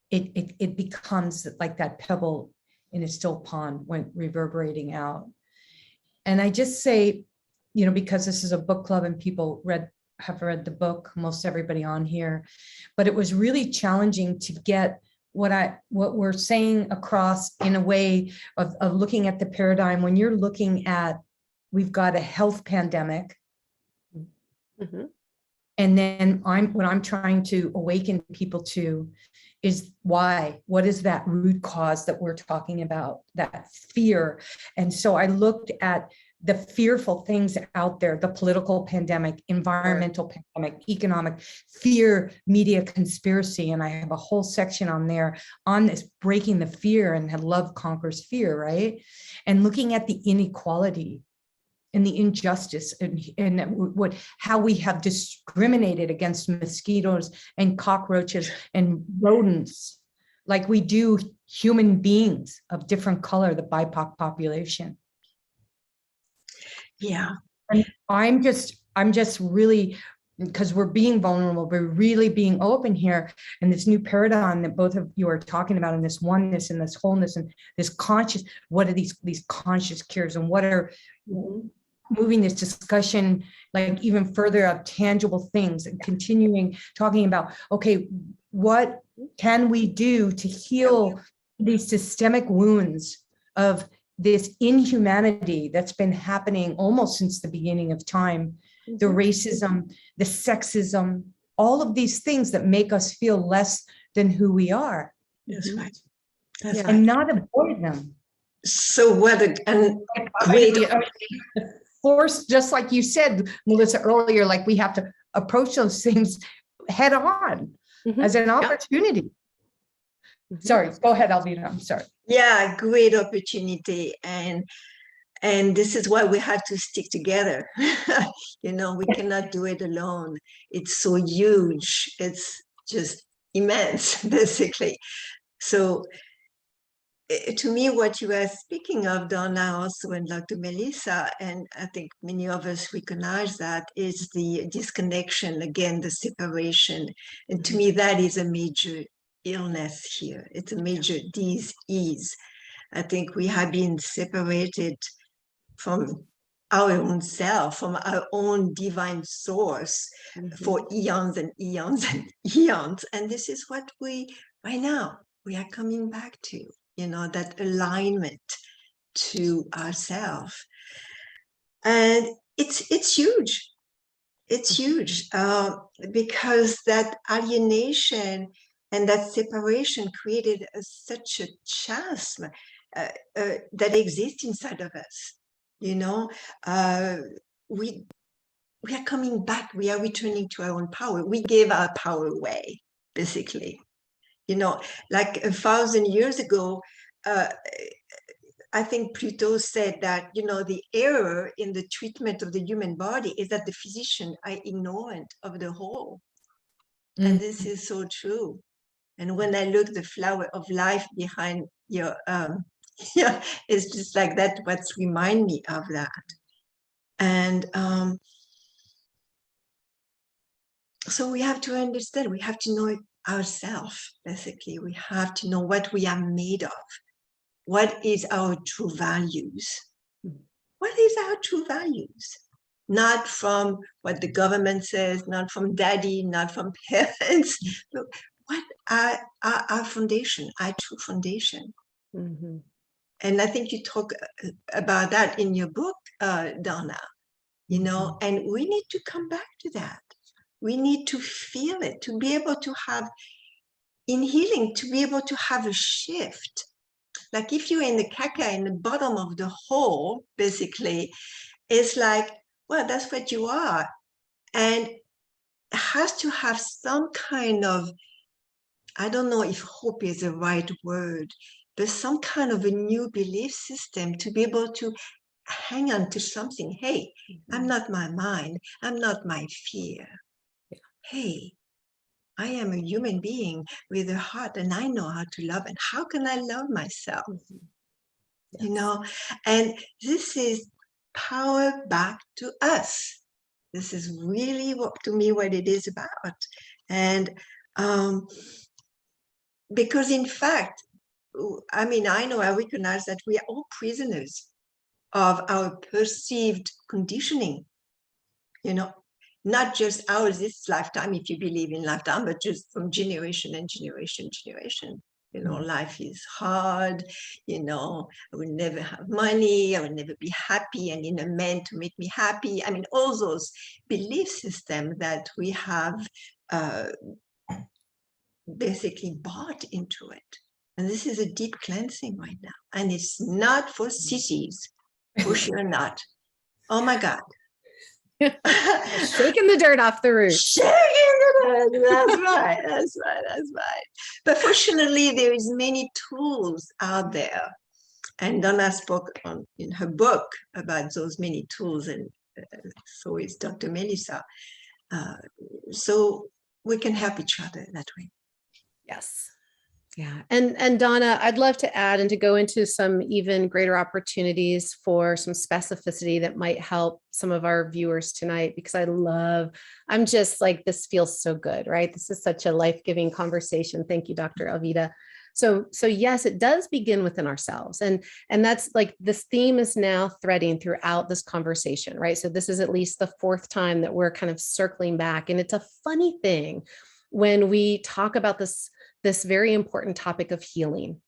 it becomes like that pebble in a still pond when reverberating out. And I just say, you know, because this is a book club and people have read the book, most everybody on here, but it was really challenging to get what we're saying across in a way of looking at the paradigm. When you're looking at, we've got a health pandemic, Mm-hmm. and then what I'm trying to awaken people to is why, what is that root cause that we're talking about, that fear. And so I looked at the fearful things out there, the political pandemic, environmental pandemic, economic fear, media conspiracy. And I have a whole section on there on this, breaking the fear, and love conquers fear, right? And looking at the inequality and the injustice and how we have discriminated against mosquitoes and cockroaches and rodents like we do human beings of different color, the BIPOC population. Yeah. And I'm just really, because we're being vulnerable, we're really being open here. And this new paradigm that both of you are talking about, and this oneness and this wholeness and this conscious, what are these conscious cures, and what are moving this discussion like even further of tangible things, and continuing talking about, okay, what can we do to heal these systemic wounds of this inhumanity that's been happening almost since the beginning of time, the racism, the sexism, all of these things that make us feel less than who we are. That's right. That's And not avoid them. So what a great Force, just like you said, Melissa, earlier, like we have to approach those things head on as an opportunity. Sorry, go ahead, Alvita. I'm sorry. Yeah, great opportunity. And this is why we have to stick together. You know, we cannot do it alone. It's so huge. It's just immense, basically. So to me, what you are speaking of, Donna, also, and Dr. Melissa, and I think many of us recognize that, is the disconnection, again, the separation. And to me, that is a major illness here. It's a major disease. I think we have been separated from our own self, from our own divine source for eons and eons and eons. And this is what right now, we are coming back to. You know, that alignment to ourselves. And it's huge. It's huge because that alienation and that separation created such a chasm that exists inside of us. You know, we are coming back. We are returning to our own power. We gave our power away, basically. You know, like 1,000 years ago, I think Plato said that, you know, the error in the treatment of the human body is that the physicians are ignorant of the whole. And this is so true. And when I look the flower of life behind your, yeah, it's just like that, what's remind me of that. And So we have to understand, we have to know it ourselves, basically. We have to know what we are made of. What is our true values? What is our true values? Not from what the government says, not from daddy, not from parents, but what are our foundation, our true foundation? Mhm. And I think you talk about that in your book, Donna, you know, and we need to come back to that. We need to feel it, to be able to have, in healing, to be able to have a shift. Like if you're in the caca in the bottom of the hole, basically, it's like, well, that's what you are. And it has to have some kind of, I don't know if hope is the right word, but some kind of a new belief system to be able to hang on to something. Hey, I'm not my mind. I'm not my fear. Hey, I am a human being with a heart and I know how to love. And how can I love myself? Yes. You know, and this is power back to us. This is really what, to me, what it is about. And because in fact, I mean, I know, I recognize that we are all prisoners of our perceived conditioning, you know, not just ours this lifetime, if you believe in lifetime, but just from generation and generation. You know, life is hard, you know, I will never have money, I will never be happy, I need a man to make me happy. I mean, all those belief systems that we have basically bought into it. And this is a deep cleansing right now. And it's not for sissies, for sure not. Oh my God. Shaking the dirt off the roof. Shaking the dirt. That's right. But fortunately, there is many tools out there. And Donna spoke in her book about those many tools, and so is Dr. Melissa. So we can help each other that way. Yes. Yeah. And Donna, I'd love to add and to go into some even greater opportunities for some specificity that might help some of our viewers tonight, because I'm just like, this feels so good, right? This is such a life-giving conversation. Thank you, Dr. Alvita. So yes, it does begin within ourselves. And that's like, this theme is now threading throughout this conversation, right? So this is at least the fourth time that we're kind of circling back. And it's a funny thing when we talk about this very important topic of healing.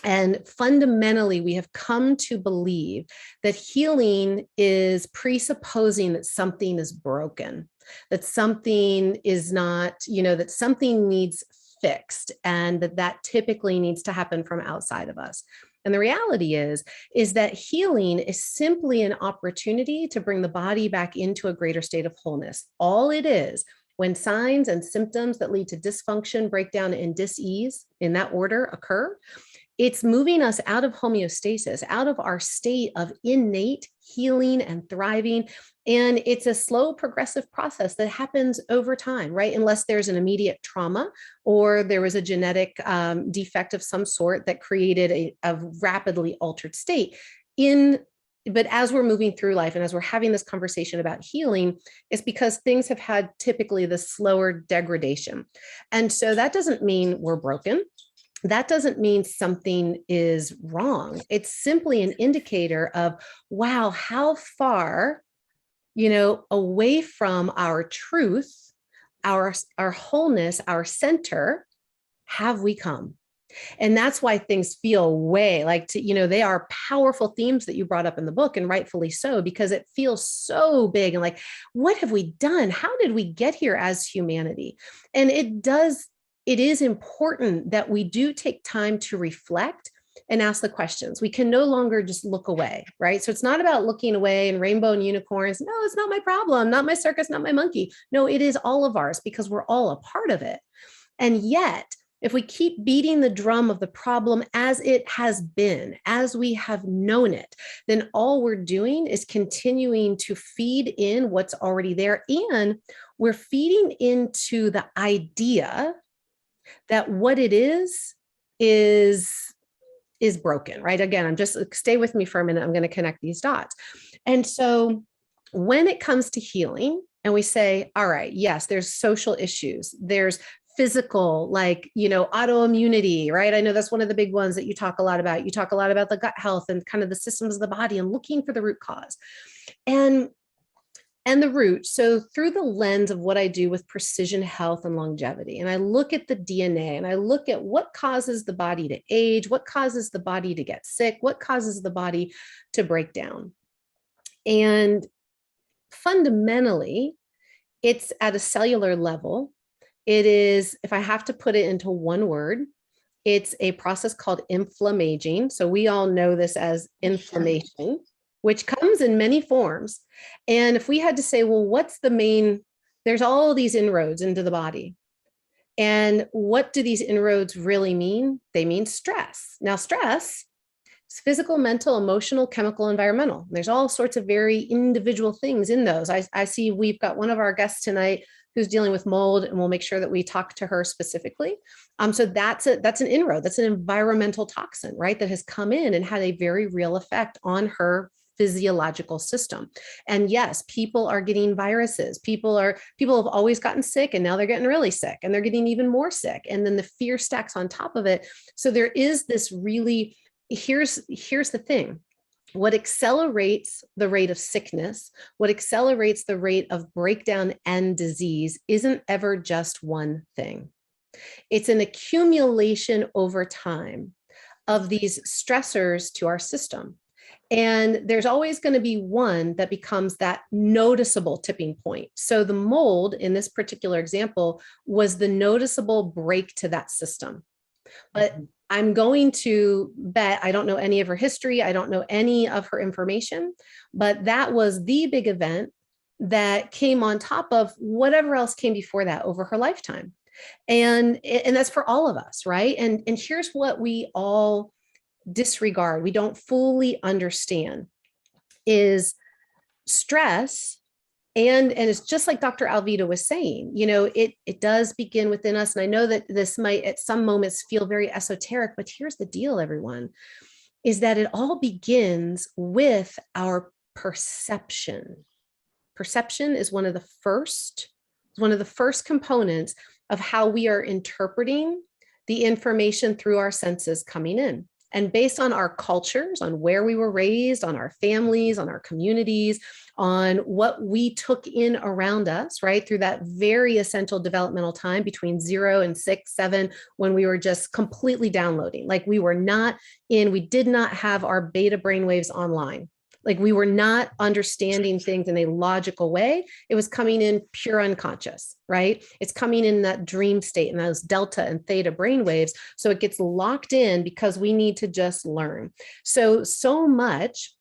And fundamentally, we have come to believe that healing is presupposing that something is broken, that something is not, that something needs fixed, and that typically needs to happen from outside of us. And the reality is that healing is simply an opportunity to bring the body back into a greater state of wholeness. All it is, when signs and symptoms that lead to dysfunction, breakdown, and dis-ease in that order occur, it's moving us out of homeostasis, out of our state of innate healing and thriving. And it's a slow, progressive process that happens over time, right? Unless there's an immediate trauma or there was a genetic defect of some sort that created a rapidly altered state. But as we're moving through life and as we're having this conversation about healing, it's because things have had typically the slower degradation. And so that doesn't mean we're broken. That doesn't mean something is wrong. It's simply an indicator of, wow, how far, away from our truth, our wholeness, our center, have we come? And that's why things feel way like, they are powerful themes that you brought up in the book, and rightfully so, because it feels so big and like, what have we done? How did we get here as humanity? And it is important that we do take time to reflect and ask the questions. We can no longer just look away, right? So it's not about looking away and rainbow and unicorns. No, it's not my problem, not my circus, not my monkey. No, it is all of ours, because we're all a part of it. And yet, if we keep beating the drum of the problem as it has been, as we have known it, then all we're doing is continuing to feed in what's already there. And we're feeding into the idea that what it is broken, right? Again, stay with me for a minute. I'm going to connect these dots. And so when it comes to healing, and we say, all right, yes, there's social issues. There's physical, like, autoimmunity, right? I know that's one of the big ones that you talk a lot about. You talk a lot about the gut health and kind of the systems of the body and looking for the root cause. And the root. So through the lens of what I do with precision health and longevity, and I look at the DNA and I look at what causes the body to age, what causes the body to get sick, what causes the body to break down. And fundamentally, it's at a cellular level. It is, if I have to put it into one word, it's a process called inflammaging. So we all know this as inflammation, which comes in many forms. And if we had to say, well, what's the main, there's all these inroads into the body. And what do these inroads really mean? They mean stress. Now, stress is physical, mental, emotional, chemical, environmental. There's all sorts of very individual things in those. I see we've got one of our guests tonight who's dealing with mold, and we'll make sure that we talk to her specifically. So that's an inroad. That's an environmental toxin, right? That has come in and had a very real effect on her physiological system. And yes, people are getting viruses. People have always gotten sick, and now they're getting really sick, and they're getting even more sick. And then the fear stacks on top of it. So there is this really, here's the thing. What accelerates the rate of sickness, what accelerates the rate of breakdown and disease isn't ever just one thing. It's an accumulation over time of these stressors to our system. And there's always going to be one that becomes that noticeable tipping point. So the mold in this particular example was the noticeable break to that system. But I'm going to bet, I don't know any of her history, I don't know any of her information, but that was the big event that came on top of whatever else came before that over her lifetime. And that's for all of us, right? And here's what we all disregard, we don't fully understand, is stress. And it's just like Dr. Alvita was saying, it does begin within us. And I know that this might at some moments feel very esoteric, but here's the deal, everyone, is that it all begins with our perception. Perception is one of the first components of how we are interpreting the information through our senses coming in. And based on our cultures, on where we were raised, on our families, on our communities, on what we took in around us, right, through that very essential developmental time between 0 and 6, 7, when we were just completely downloading. Like we did not have our beta brainwaves online. Like we were not understanding things in a logical way. It was coming in pure unconscious, right? It's coming in that dream state and those delta and theta brainwaves. So it gets locked in because we need to just learn. So much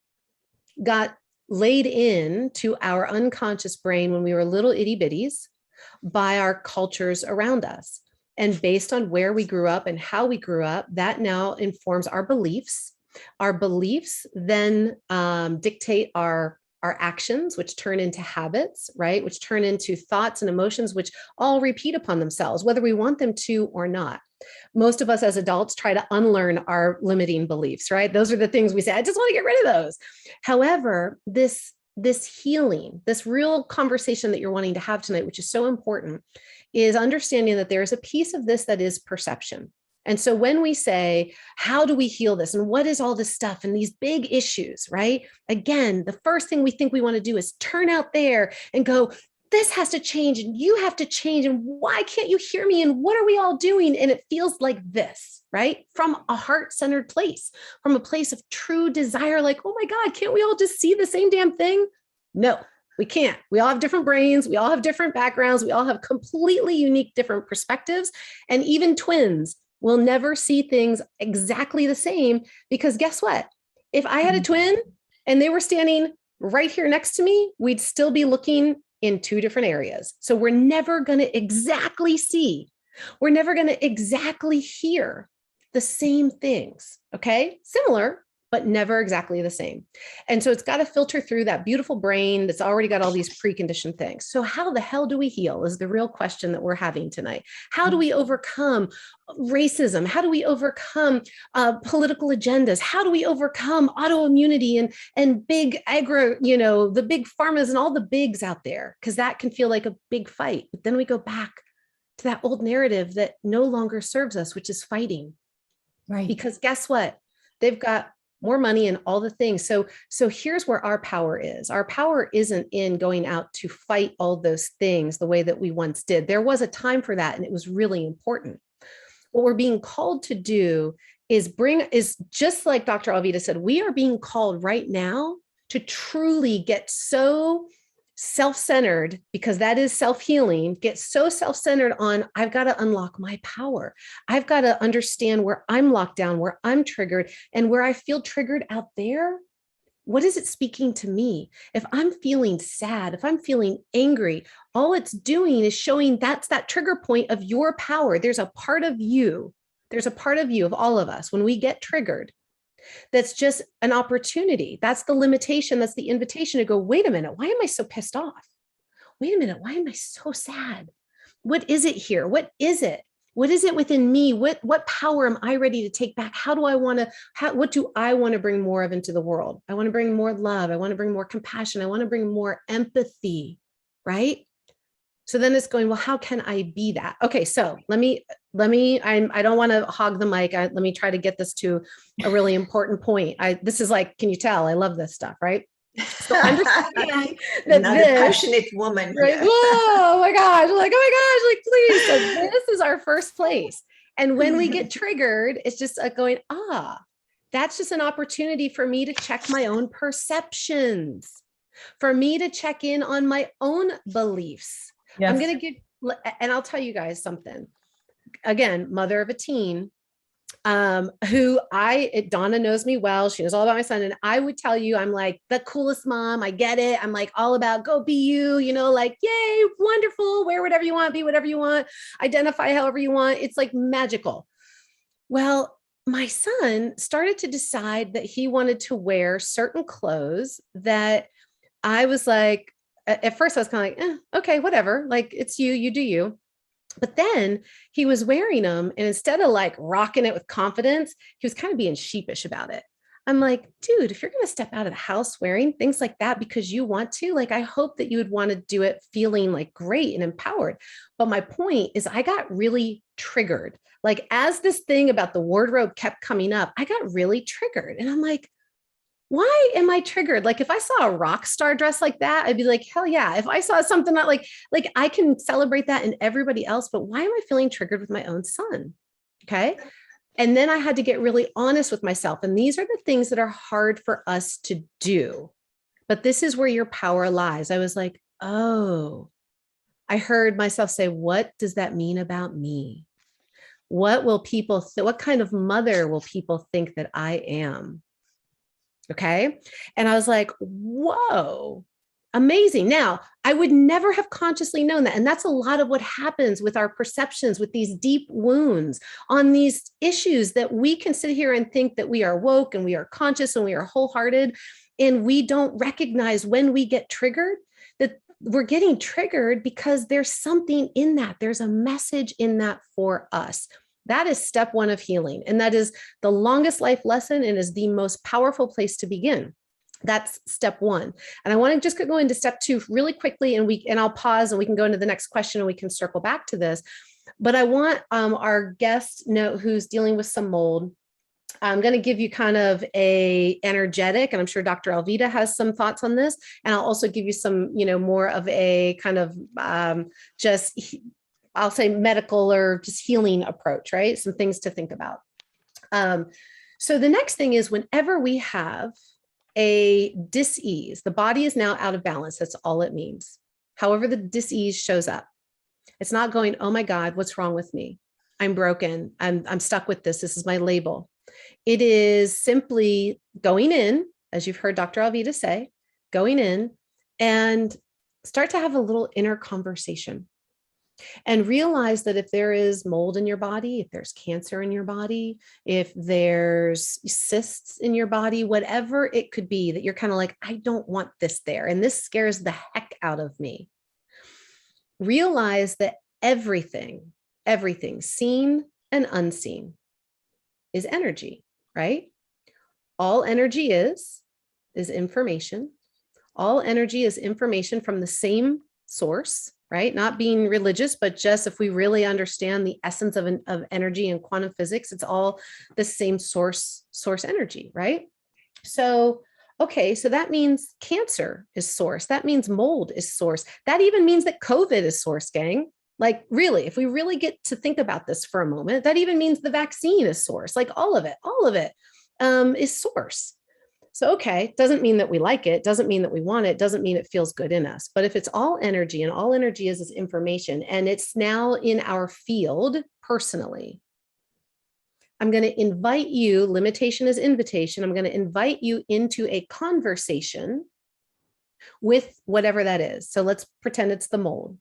got laid into our unconscious brain when we were little itty bitties by our cultures around us. And based on where we grew up and how we grew up, that now informs our beliefs. Our beliefs then dictate our actions, which turn into habits, right? Which turn into thoughts and emotions, which all repeat upon themselves, whether we want them to or not. Most of us as adults try to unlearn our limiting beliefs, right? Those are the things we say, I just want to get rid of those. However, this healing, this real conversation that you're wanting to have tonight, which is so important, is understanding that there's a piece of this that is perception. And so when we say, how do we heal this? And what is all this stuff and these big issues, right? Again, the first thing we think we want to do is turn out there and go, this has to change and you have to change. And why can't you hear me? And what are we all doing? And it feels like this, right? From a heart-centered place, from a place of true desire, like, oh my God, can't we all just see the same damn thing? No, we can't. We all have different brains. We all have different backgrounds. We all have completely unique, different perspectives. And even twins will never see things exactly the same, because guess what? If I had a twin and they were standing right here next to me, we'd still be looking in two different areas. So we're never going to exactly see, we're never going to exactly hear the same things. Okay. Similar, but never exactly the same. And so it's got to filter through that beautiful brain that's already got all these preconditioned things. So how the hell do we heal is the real question that we're having tonight. How do we overcome racism? How do we overcome political agendas? How do we overcome autoimmunity and big agro, the big pharmas and all the bigs out there? Because that can feel like a big fight. But then we go back to that old narrative that no longer serves us, which is fighting. Right. Because guess what? They've got more money and all the things. So here's where our power is. Our power isn't in going out to fight all those things the way that we once did. There was a time for that, and it was really important. What we're being called to do is just like Dr. Alvita said, we are being called right now to truly get so self-centered, because that is self-healing, get so self-centered on, I've got to unlock my power. I've got to understand where I'm locked down, where I'm triggered, and where I feel triggered out there. What is it speaking to me? If I'm feeling sad, if I'm feeling angry, all it's doing is showing that's that trigger point of your power. There's a part of you, of all of us, when we get triggered, that's just an opportunity. That's the limitation. That's the invitation to go, wait a minute, why am I so pissed off? Wait a minute, why am I so sad? What is it here? What is it? What is it within me? What power am I ready to take back? What do I want to bring more of into the world? I want to bring more love. I want to bring more compassion. I want to bring more empathy, right? So then it's going, well, how can I be that? Okay, so let me, I don't want to hog the mic. Let me try to get this to a really important point. This is like, can you tell? I love this stuff, right? So understanding that Another passionate woman. right? Here. Whoa, oh my gosh, please. So this is our first place. And when we get triggered, it's just going, that's just an opportunity for me to check my own perceptions, for me to check in on my own beliefs. Yes. I'm going to give, and I'll tell you guys something. Again, mother of a teen, Donna knows me well. She knows all about my son. And I would tell you, I'm like the coolest mom. I get it. I'm like all about go be you, like, yay, wonderful, wear whatever you want, be whatever you want, identify however you want. It's like magical. Well, my son started to decide that he wanted to wear certain clothes that I was like, at first I was kind of like, okay, whatever. Like it's you do you. But then he was wearing them, and instead of like rocking it with confidence, he was kind of being sheepish about it. I'm like, dude, if you're going to step out of the house wearing things like that because you want to, like, I hope that you would want to do it feeling like great and empowered. But my point is I got really triggered. Like as this thing about the wardrobe kept coming up, I got really triggered. And I'm like, why am I triggered? Like if I saw a rock star dress like that, I'd be like, hell yeah. If I saw something that like I can celebrate that in everybody else, but why am I feeling triggered with my own son? Okay. And then I had to get really honest with myself. And these are the things that are hard for us to do. But this is where your power lies. I was like, oh, I heard myself say, what does that mean about me? What will people what kind of mother will people think that I am? Okay. And I was like, whoa, amazing. Now, I would never have consciously known that. And that's a lot of what happens with our perceptions, with these deep wounds on these issues that we can sit here and think that we are woke and we are conscious and we are wholehearted. And we don't recognize when we get triggered that we're getting triggered because there's something in that. There's a message in that for us. That is step one of healing. And that is the longest life lesson and is the most powerful place to begin. That's step one. And I want to just go into step two really quickly, and I'll pause and we can go into the next question and we can circle back to this. But I want our guest who's dealing with some mold. I'm going to give you kind of a energetic, and I'm sure Dr. Alvita has some thoughts on this. And I'll also give you some, more of a kind of I'll say medical or just healing approach, right? Some things to think about. So the next thing is whenever we have a dis-ease, the body is now out of balance. That's all it means. However, the dis-ease shows up. It's not going, oh my God, what's wrong with me? I'm broken. I'm stuck with this. This is my label. It is simply going in, as you've heard Dr. Alvita say, going in and start to have a little inner conversation. And realize that if there is mold in your body, if there's cancer in your body, if there's cysts in your body, whatever it could be, that you're kind of like, I don't want this there. And this scares the heck out of me. Realize that everything seen and unseen is energy, right? All energy is information. All energy is information from the same source, right? Not being religious, but just if we really understand the essence of energy and quantum physics, it's all the same source energy, right? So, okay, so that means cancer is source. That means mold is source. That even means that COVID is source, gang. Like really, if we really get to think about this for a moment, that even means the vaccine is source. Like all of it is source. So, okay, doesn't mean that we like it, doesn't mean that we want it, doesn't mean it feels good in us. But if it's all energy and all energy is information and it's now in our field personally, I'm going to invite you, limitation is invitation. I'm going to invite you into a conversation with whatever that is. So let's pretend it's the mold.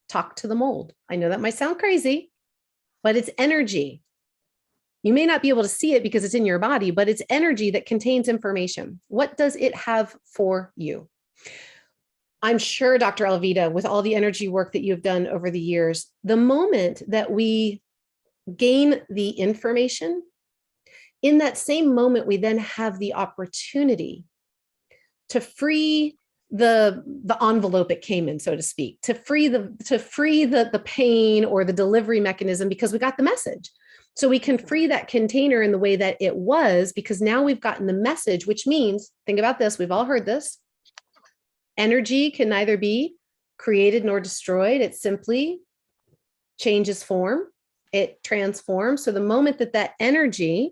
Talk to the mold. I know that might sound crazy, but it's energy. You may not be able to see it because it's in your body, but it's energy that contains information. What does it have for you? I'm sure, Dr. Alvita, with all the energy work that you've done over the years, the moment that we gain the information, in that same moment, we then have the opportunity to free the envelope it came in, so to speak, to free the pain or the delivery mechanism because we got the message. So we can free that container in the way that it was, because now we've gotten the message, which means, think about this, we've all heard this. Energy can neither be created nor destroyed. It simply changes form. It transforms. So the moment that that energy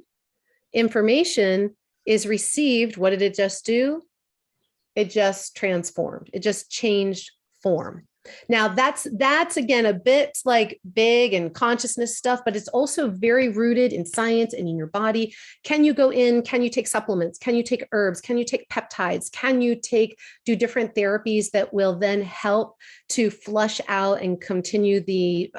information is received, what did it just do? It just transformed. It just changed form. Now that's again a bit like big and consciousness stuff, but it's also very rooted in science and in your body. Can you go in? Can you take supplements? Can you take herbs? Can you take peptides? Can you do different therapies that will then help to flush out and continue the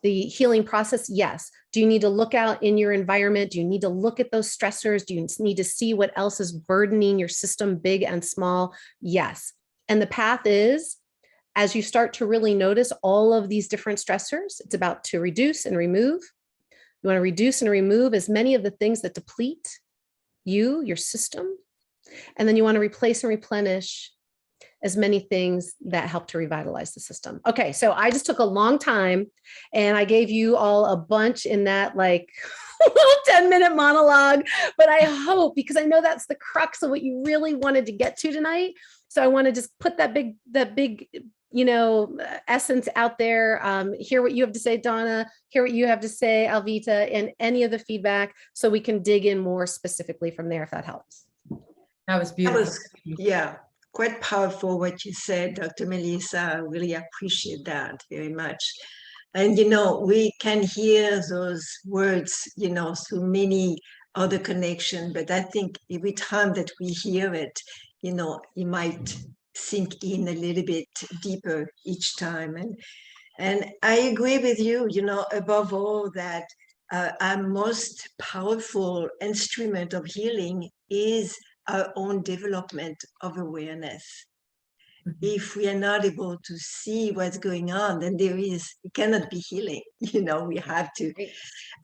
healing process? Yes. Do you need to look out in your environment? Do you need to look at those stressors? Do you need to see what else is burdening your system, big and small? Yes. And the path is, as you start to really notice all of these different stressors, it's about to reduce and remove. You want to reduce and remove as many of the things that deplete your system. And then you want to replace and replenish as many things that help to revitalize the system. Okay, so I just took a long time and I gave you all a bunch in that like 10-minute monologue, but I hope, because I know that's the crux of what you really wanted to get to tonight. So I want to just put that big, essence out there. Hear what you have to say, Donna, hear what you have to say, Alvita, and any of the feedback so we can dig in more specifically from there, if that helps. That was That beautiful. was, yeah, quite powerful what you said, Dr. Melissa. I really appreciate that very much. And, we can hear those words, through many other connections, but I think every time that we hear it, it might sink in a little bit deeper each time. And I agree with you, above all, that our most powerful instrument of healing is our own development of awareness. If we are not able to see what's going on, then it cannot be healing. We have to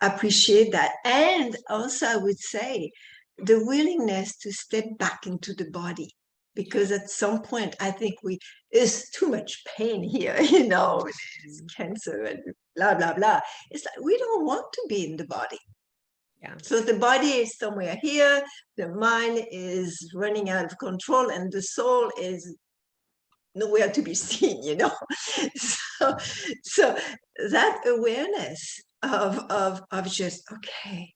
appreciate that. And also, I would say the willingness to step back into the body, because at some point, I think there's too much pain here, it's cancer and blah, blah, blah. It's like, we don't want to be in the body. Yeah. So the body is somewhere here, the mind is running out of control, and the soul is nowhere to be seen, So that awareness of just, okay,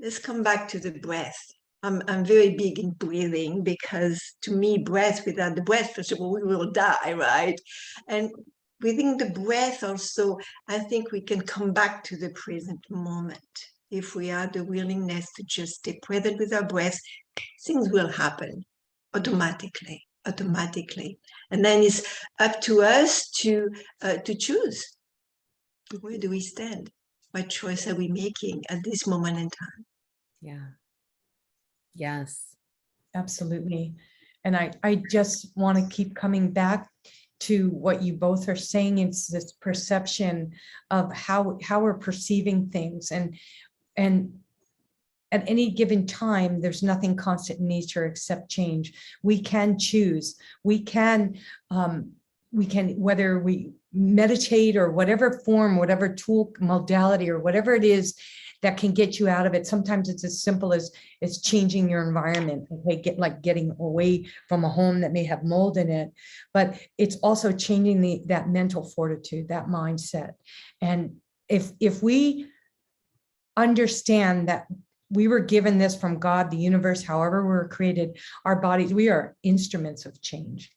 let's come back to the breath. I'm very big in breathing, because to me, breath, without the breath, first of all, we will die, right? And within the breath also, I think we can come back to the present moment. If we have the willingness to just stay present with our breath, things will happen automatically. automatically. And then it's up to us to choose. Where do we stand? What choice are we making at this moment in time? Yeah. Yes. Absolutely. And I just want to keep coming back to what you both are saying. It's this perception of how we're perceiving things. And at any given time, there's nothing constant in nature except change. We can choose. We can, whether we meditate or whatever form, whatever tool modality or whatever it is that can get you out of it. Sometimes it's as simple as changing your environment. Okay, getting away from a home that may have mold in it, but it's also changing that mental fortitude, that mindset. And if we understand that we were given this from God, the universe, however we were created, our bodies, we are instruments of change.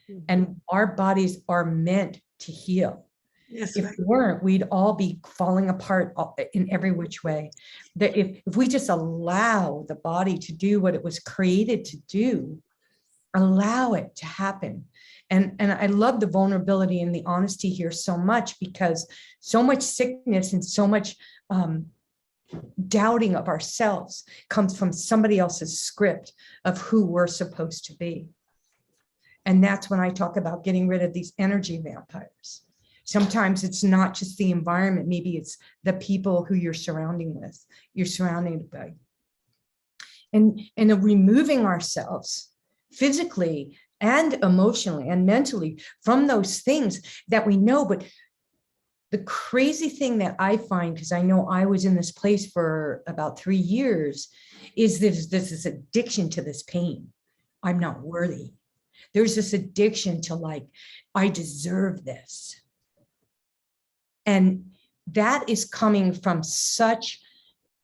Mhm. And our bodies are meant to heal. Yes, If right. we weren't, we'd all be falling apart in every which way. That if we just allow the body to do what it was created to do, allow it to happen. And I love the vulnerability and the honesty here so much, because so much sickness and so much doubting of ourselves comes from somebody else's script of who we're supposed to be. And that's when I talk about getting rid of these energy vampires. Sometimes it's not just the environment, maybe it's the people who you're surrounded by. And removing ourselves physically and emotionally and mentally from those things that we know. But the crazy thing that I find, because I know I was in this place for about 3 years, is this addiction to this pain. I'm not worthy. There's this addiction to I deserve this. And that is coming from such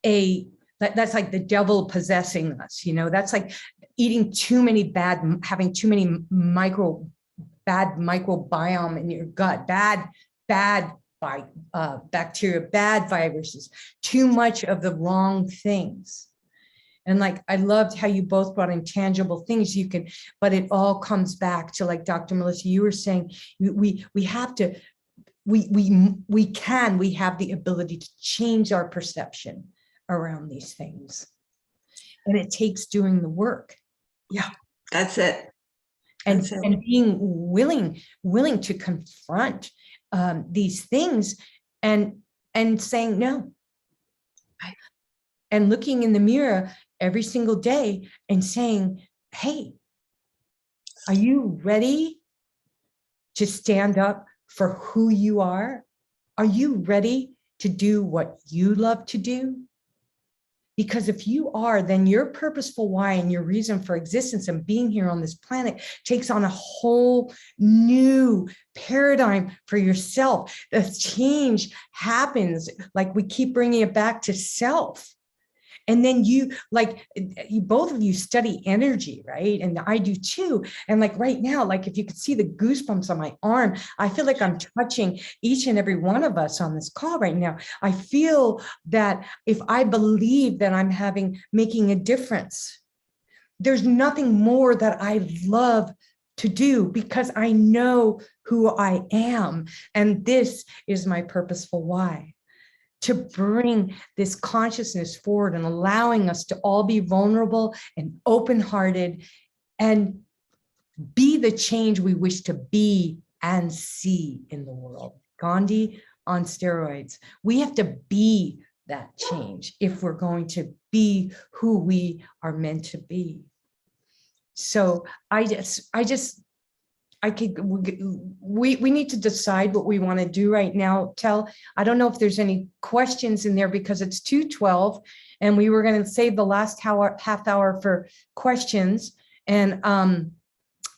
that's like the devil possessing us, that's like eating too many having too many bad microbiome in your gut, bad bacteria, bad viruses, too much of the wrong things. And I loved how you both brought in tangible things but it all comes back to Dr. Melissa, you were saying, we have to, we have the ability to change our perception around these things. And it takes doing the work. Yeah, that's it. And being willing to confront these things and saying no. Right. And looking in the mirror every single day and saying, hey, are you ready to stand up for who you are? Are you ready to do what you love to do? Because if you are, then your purposeful why and your reason for existence and being here on this planet takes on a whole new paradigm for yourself. The change happens, we keep bringing it back to self. And then you both of you study energy, right? And I do too. And right now, if you could see the goosebumps on my arm, I feel like I'm touching each and every one of us on this call right now. I feel that if I believe that I'm making a difference, there's nothing more that I love to do, because I know who I am. And this is my purposeful why. To bring this consciousness forward and allowing us to all be vulnerable and open-hearted and be the change we wish to be and see in the world. Gandhi on steroids. We have to be that change if we're going to be who we are meant to be. So we need to decide what we want to do right now. I don't know if there's any questions in there, because it's 2:12 and we were going to save the last half hour for questions. And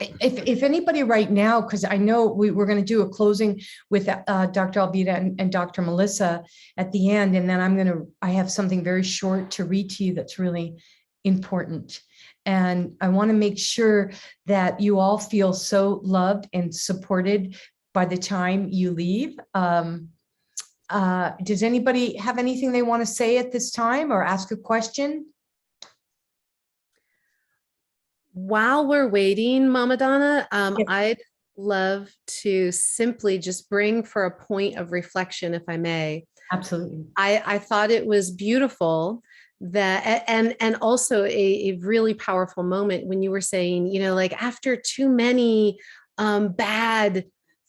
if anybody right now, because I know we're going to do a closing with Dr. Alvita and Dr. Melissa at the end, and then I have something very short to read to you that's really important. And I want to make sure that you all feel so loved and supported by the time you leave. Does anybody have anything they want to say at this time or ask a question? While we're waiting, Mama Donna, Yes. I'd love to simply just bring for a point of reflection, if I may. Absolutely. I thought it was beautiful that, and also a really powerful moment when you were saying, you know, like after too many bad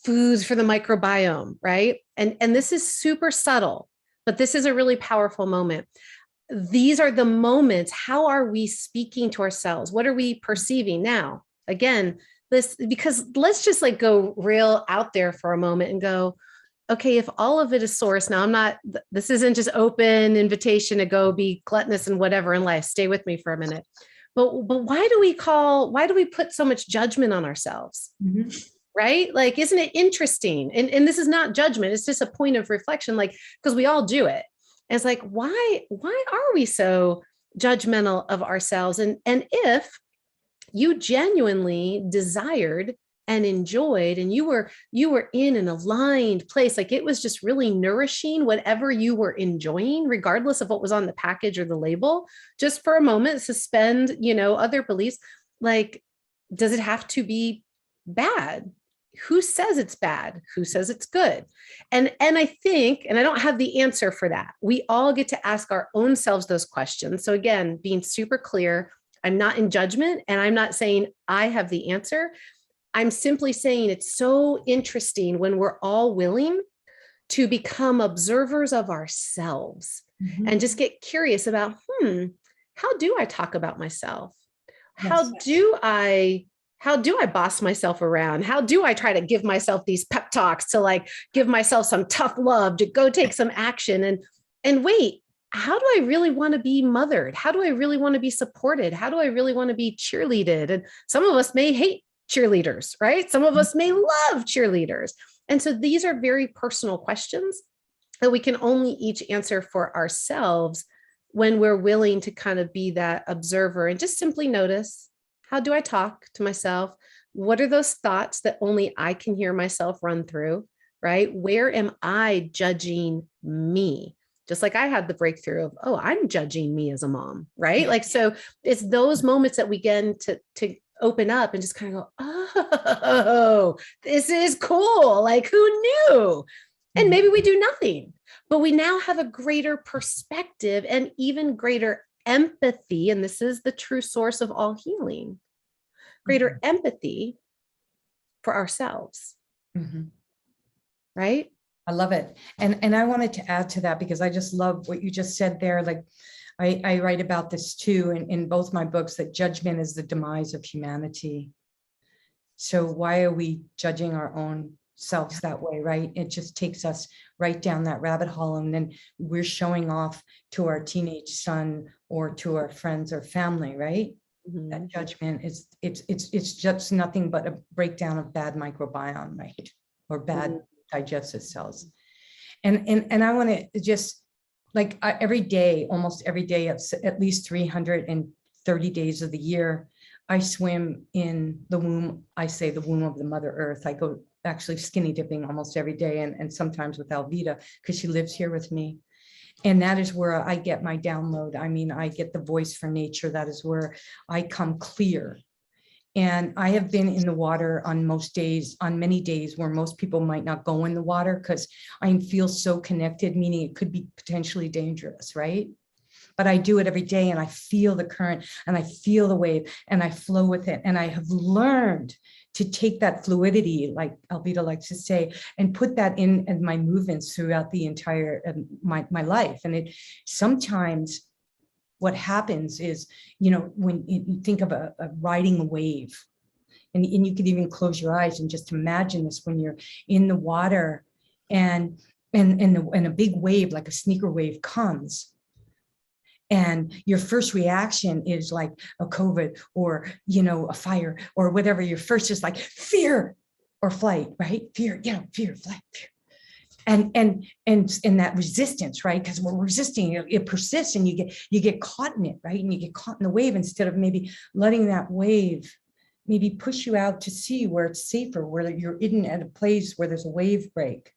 foods for the microbiome, right? And this is super subtle, but this is a really powerful moment. These are the moments. How are we speaking to ourselves? What are we perceiving now? Again, this, because let's just like go real out there for a moment and go, okay, if all of it is source, now I'm not, this isn't just open invitation to go be gluttonous and whatever in life. Stay with me for a minute. But why do we put so much judgment on ourselves? Mhm. Right? Like, isn't it interesting? And this is not judgment. It's just a point of reflection, like, because we all do it. And it's like, why are we so judgmental of ourselves? And if you genuinely desired and enjoyed, and you were in an aligned place, like it was just really nourishing whatever you were enjoying, regardless of what was on the package or the label, just for a moment, suspend, you know, other beliefs. Like, does it have to be bad? Who says it's bad? Who says it's good? And I think, and I don't have the answer for that. We all get to ask our own selves those questions. So again, being super clear, I'm not in judgment, and I'm not saying I have the answer. I'm simply saying it's so interesting when we're all willing to become observers of ourselves and just get curious about, how do I talk about myself? How do I boss myself around? How do I try to give myself these pep talks to like give myself some tough love to go take some action? And wait, how do I really want to be mothered? How do I really want to be supported? How do I really want to be cheerleaded? And some of us may hate cheerleaders, right? Some of us may love cheerleaders. And so these are very personal questions that we can only each answer for ourselves when we're willing to kind of be that observer and just simply notice, how do I talk to myself? What are those thoughts that only I can hear myself run through, right? Where am I judging me? Just like I had the breakthrough of, oh, I'm judging me as a mom, right? Like, so it's those moments that we get to open up and just kind of go, oh, this is cool. Like, who knew? And maybe we do nothing, but we now have a greater perspective and even greater empathy. And this is the true source of all healing, greater empathy for ourselves. Right? I love it. And I wanted to add to that because I just love what you just said there. Like I write about this too in both my books, that judgment is the demise of humanity. So why are we judging our own selves that way, right? It just takes us right down that rabbit hole. And then we're showing off to our teenage son or to our friends or family, right? That judgment is, it's just nothing but a breakdown of bad microbiome, right? Or bad digestive cells. And I want to just like every day, almost every day, at least 330 days of the year, I swim in the womb. I say the womb of the Mother Earth. I go actually skinny dipping almost every day, and sometimes with Alvita because she lives here with me. And that is where I get my download. I mean, I get the voice for nature. That is where I come clear. And I have been in the water on most days, on many days where most people might not go in the water because I feel so connected, meaning it could be potentially dangerous, right? But I do it every day and I feel the current and I feel the wave and I flow with it. And I have learned to take that fluidity, like Alvita likes to say, and put that in my movements throughout the entire my life. And it sometimes what happens is, you know, when you think of a riding a wave, and you could even close your eyes and just imagine this when you're in the water and a big wave, like a sneaker wave comes. And your first reaction is like a COVID or, you know, a fire or whatever. Your first is like fear or flight, right? Fear, you know, fear, flight, fear. And that resistance, right? Because we're resisting, it persists and you get caught in it, right? And you get caught in the wave instead of maybe letting that wave maybe push you out to sea where it's safer, where you're in at a place where there's a wave break.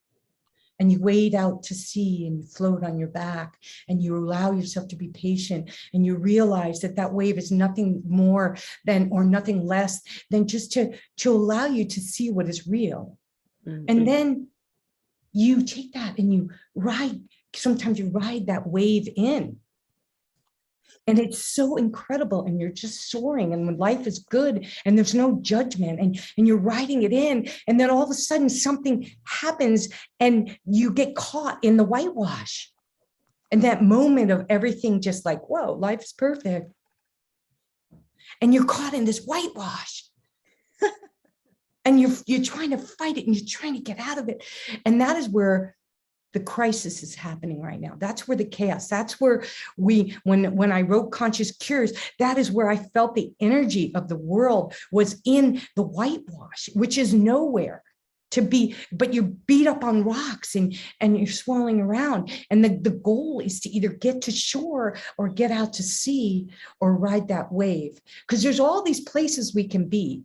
and you wade out to sea and you float on your back and you allow yourself to be patient and you realize that that wave is nothing more than or nothing less than just to allow you to see what is real. And then you take that and you ride, sometimes you ride that wave in. And it's so incredible, and you're just soaring, and when life is good and there's no judgment, and you're riding it in, and then all of a sudden something happens and you get caught in the whitewash. And that moment of everything just like, whoa, life's perfect. And you're caught in this whitewash. And you're trying to fight it and you're trying to get out of it. And that is where the crisis is happening right now. That's where the chaos, that's where when I wrote Conscious Cures, that is where I felt the energy of the world was in the whitewash, which is nowhere to be, but you're beat up on rocks and you're swirling around. And the goal is to either get to shore or get out to sea or ride that wave. Because there's all these places we can be.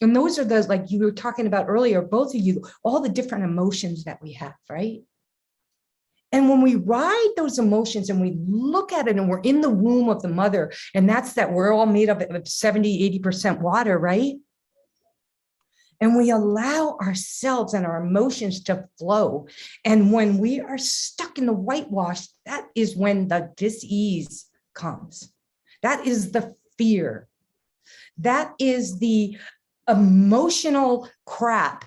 And those are those, like you were talking about earlier, both of you, all the different emotions that we have, right? And when we ride those emotions and we look at it and we're in the womb of the mother, and that's that we're all made up of 70, 80% water, right? And we allow ourselves and our emotions to flow. And when we are stuck in the whitewash, that is when the dis-ease comes. That is the fear. That is the emotional crap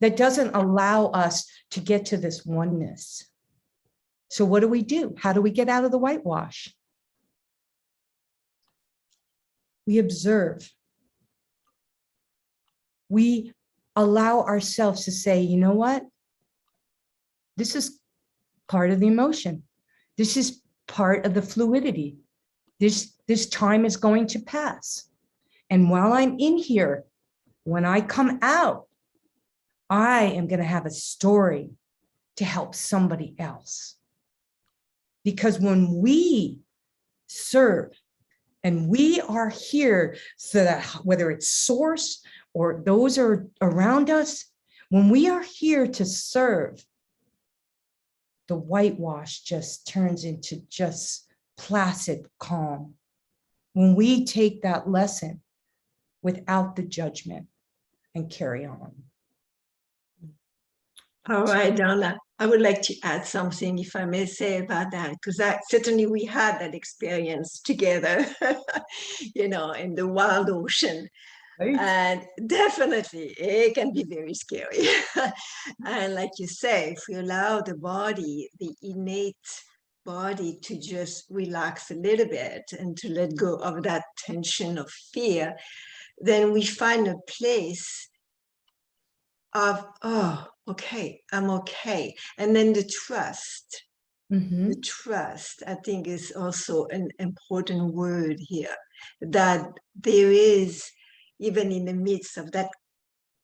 that doesn't allow us to get to this oneness. So what do? How do we get out of the whitewash? We observe. We allow ourselves to say, you know what? This is part of the emotion. This is part of the fluidity. This time is going to pass. And while I'm in here, when I come out, I am going to have a story to help somebody else. Because when we serve and we are here so that whether it's source or those are around us, when we are here to serve, the whitewash just turns into just placid calm. When we take that lesson without the judgment and carry on. All right, Donna, I would like to add something, if I may say, about that, because certainly we had that experience together, in the wild ocean. Right? And definitely it can be very scary. And like you say, if we allow the body, the innate body, to just relax a little bit and to let go of that tension of fear, then we find a place of, oh, okay, I'm okay. And then the trust. Mm-hmm. The trust, I think, is also an important word here, that there is, even in the midst of that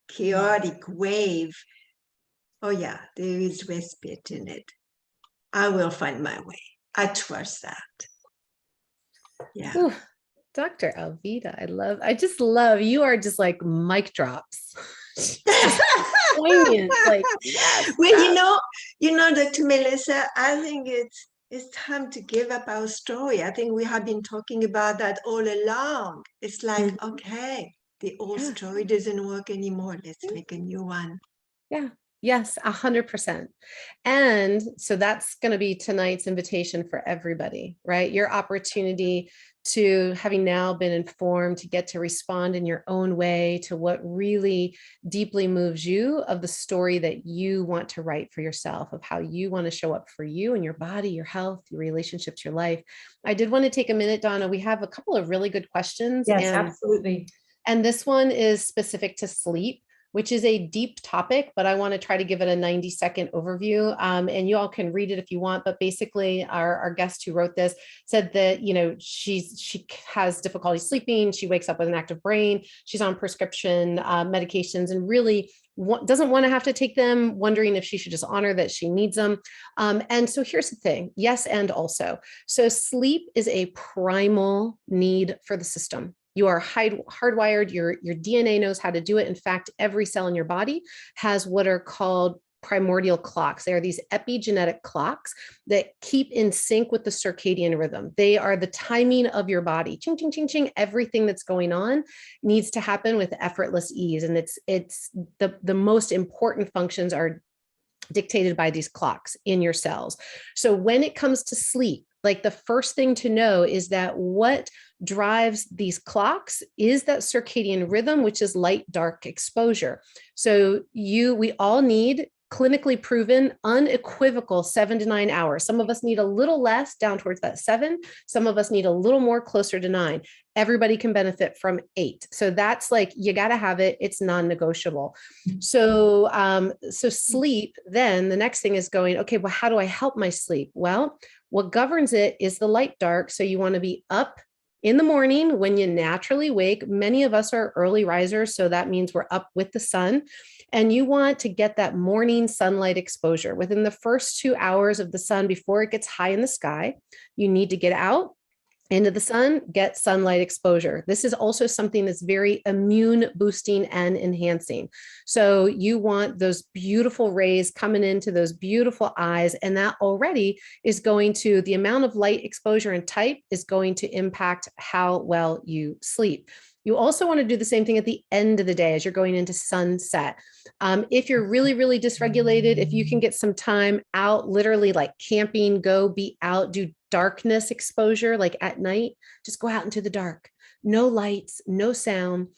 chaotic wave, oh yeah, there is respite in it. I will find my way. I trust that. Yeah. Ooh, Dr. Alvita, I just love, you are just like mic drops. Poignant, like, yes. Well, Dr. Melissa, I think it's time to give up our story. I think we have been talking about that all along. It's like, okay, the old story doesn't work anymore. Let's make a new one. Yeah. Yes, 100%. And so that's going to be tonight's invitation for everybody, right? Your opportunity to, having now been informed, to get to respond in your own way to what really deeply moves you, of the story that you want to write for yourself, of how you want to show up for you and your body, your health, your relationships, your life. I did want to take a minute, Donna. We have a couple of really good questions. Yes, absolutely. And this one is specific to sleep, which is a deep topic, but I want to try to give it a 90-second overview. And you all can read it if you want, but basically our guest who wrote this said that, she has difficulty sleeping. She wakes up with an active brain. She's on prescription medications and really doesn't want to have to take them, wondering if she should just honor that she needs them. And so here's the thing. Yes, and also. So sleep is a primal need for the system. You are hardwired, your DNA knows how to do it. In fact, every cell in your body has what are called primordial clocks. They are these epigenetic clocks that keep in sync with the circadian rhythm. They are the timing of your body. Ching, ching, ching, ching. Everything that's going on needs to happen with effortless ease. And it's the most important functions are dictated by these clocks in your cells. So when it comes to sleep, like the first thing to know is that what drives these clocks is that circadian rhythm, which is light dark exposure. So we all need clinically proven, unequivocal 7 to 9 hours. Some of us need a little less, down towards that 7. Some of us need a little more, closer to 9. Everybody can benefit from 8. So that's like, you got to have it. It's non-negotiable. So sleep, then the next thing is going, okay, well, how do I help my sleep? Well, what governs it is the light dark. So you want to be up in the morning when you naturally wake. Many of us are early risers, so that means we're up with the sun. And you want to get that morning sunlight exposure. Within the first 2 hours of the sun before it gets high in the sky, you need to get out into the sun, get sunlight exposure. This is also something that's very immune boosting and enhancing. So you want those beautiful rays coming into those beautiful eyes, and that already is going to, the amount of light exposure and type is going to impact how well you sleep. You also want to do the same thing at the end of the day as you're going into sunset. If you're really, really dysregulated, if you can get some time out, literally like camping, go be out, do darkness exposure, like at night, just go out into the dark. No lights, no sound.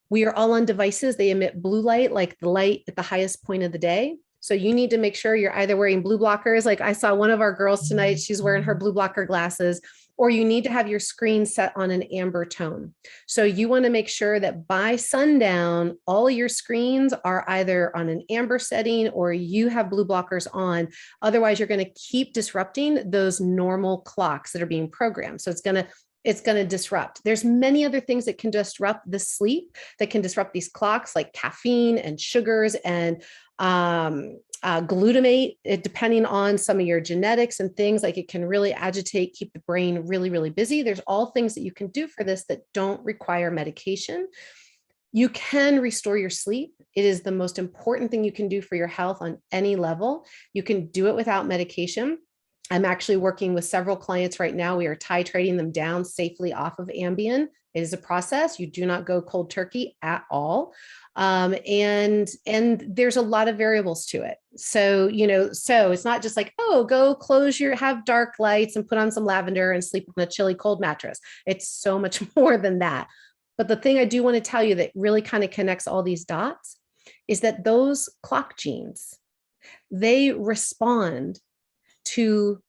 We are all on devices. They emit blue light, like the light at the highest point of the day. So you need to make sure you're either wearing blue blockers. Like I saw one of our girls tonight, she's wearing her blue blocker glasses, or you need to have your screen set on an amber tone. So you want to make sure that by sundown, all your screens are either on an amber setting or you have blue blockers on. Otherwise, you're going to keep disrupting those normal clocks that are being programmed. So it's going to disrupt. There's many other things that can disrupt the sleep, that can disrupt these clocks, like caffeine and sugars and glutamate, depending on some of your genetics and things, like it can really agitate, keep the brain really, really busy. There's all things that you can do for this that don't require medication. You can restore your sleep. It is the most important thing you can do for your health on any level. You can do it without medication. I'm actually working with several clients right now. We are titrating them down safely off of Ambien. It is a process. You do not go cold turkey at all. And there's a lot of variables to it. So, so it's not just like, oh, go have dark lights and put on some lavender and sleep on a chilly cold mattress. It's so much more than that. But the thing I do want to tell you that really kind of connects all these dots is that those clock genes, they respond to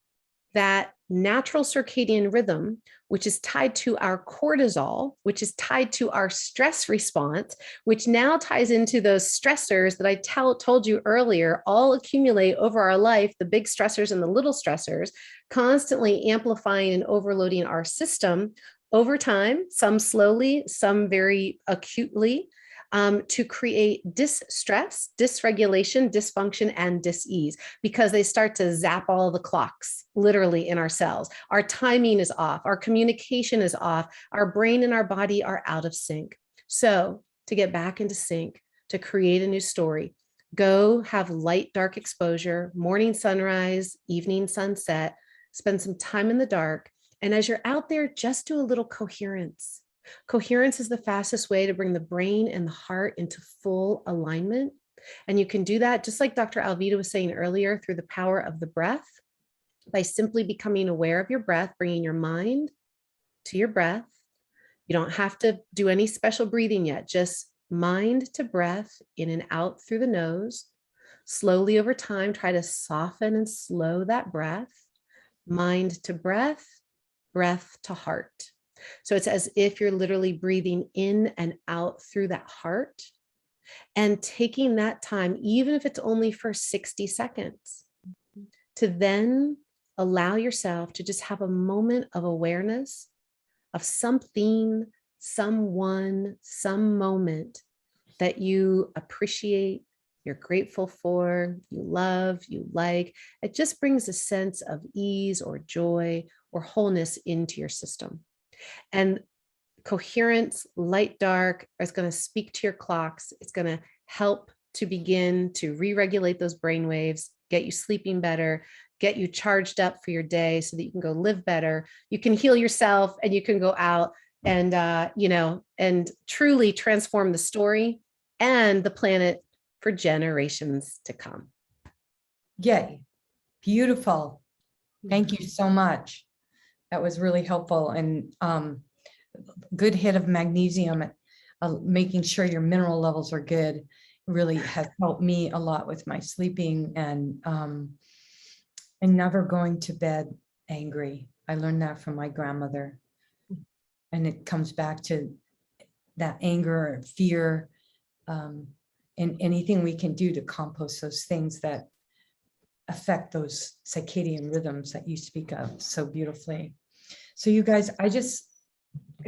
that natural circadian rhythm, which is tied to our cortisol, which is tied to our stress response, which now ties into those stressors that I told you earlier, all accumulate over our life, the big stressors and the little stressors, constantly amplifying and overloading our system over time, some slowly, some very acutely, to create distress, dysregulation, dysfunction, and dis-ease, because they start to zap all the clocks literally in our cells. Our timing is off, our communication is off, our brain and our body are out of sync. So to get back into sync, to create a new story, go have light, dark exposure, morning sunrise, evening sunset, spend some time in the dark. And as you're out there, just do a little coherence. Coherence is the fastest way to bring the brain and the heart into full alignment. And you can do that, just like Dr. Alvita was saying earlier, through the power of the breath, by simply becoming aware of your breath, bringing your mind to your breath. You don't have to do any special breathing yet, just mind to breath in and out through the nose. Slowly over time, try to soften and slow that breath. Mind to breath, breath to heart. So it's as if you're literally breathing in and out through that heart and taking that time, even if it's only for 60 seconds, to then allow yourself to just have a moment of awareness of something, someone, some moment that you appreciate, you're grateful for, you love, you like. It just brings a sense of ease or joy or wholeness into your system. And coherence, light, dark, is going to speak to your clocks. It's going to help to begin to re-regulate those brain waves, get you sleeping better, get you charged up for your day so that you can go live better. You can heal yourself and you can go out and, and truly transform the story and the planet for generations to come. Yay. Beautiful. Thank you so much. That was really helpful, and good hit of magnesium, making sure your mineral levels are good really has helped me a lot with my sleeping and never going to bed angry. I learned that from my grandmother, and it comes back to that anger and fear, and anything we can do to compost those things that affect those circadian rhythms that you speak of so beautifully. So you guys, I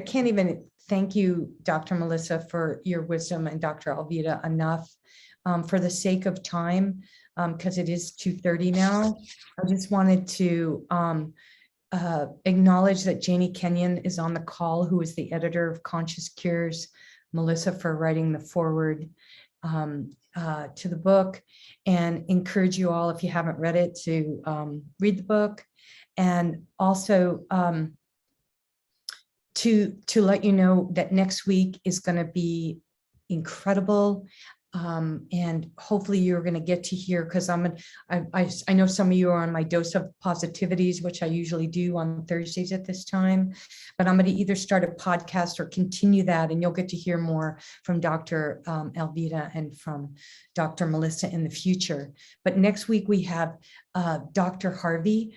can't even thank you, Dr. Melissa, for your wisdom, and Dr. Alvita enough. For the sake of time, because it is 2:30 now, I just wanted to acknowledge that Janie Kenyon is on the call, who is the editor of Conscious Cures, Melissa for writing the foreword to the book, and encourage you all, if you haven't read it, to read the book, and also to let you know that next week is going to be incredible. And hopefully you're going to get to hear, because I know some of you are on my dose of positivities, which I usually do on Thursdays at this time, but I'm going to either start a podcast or continue that, and you'll get to hear more from Dr. Alvita and from Dr. Melissa in the future. But next week we have Dr. Harvey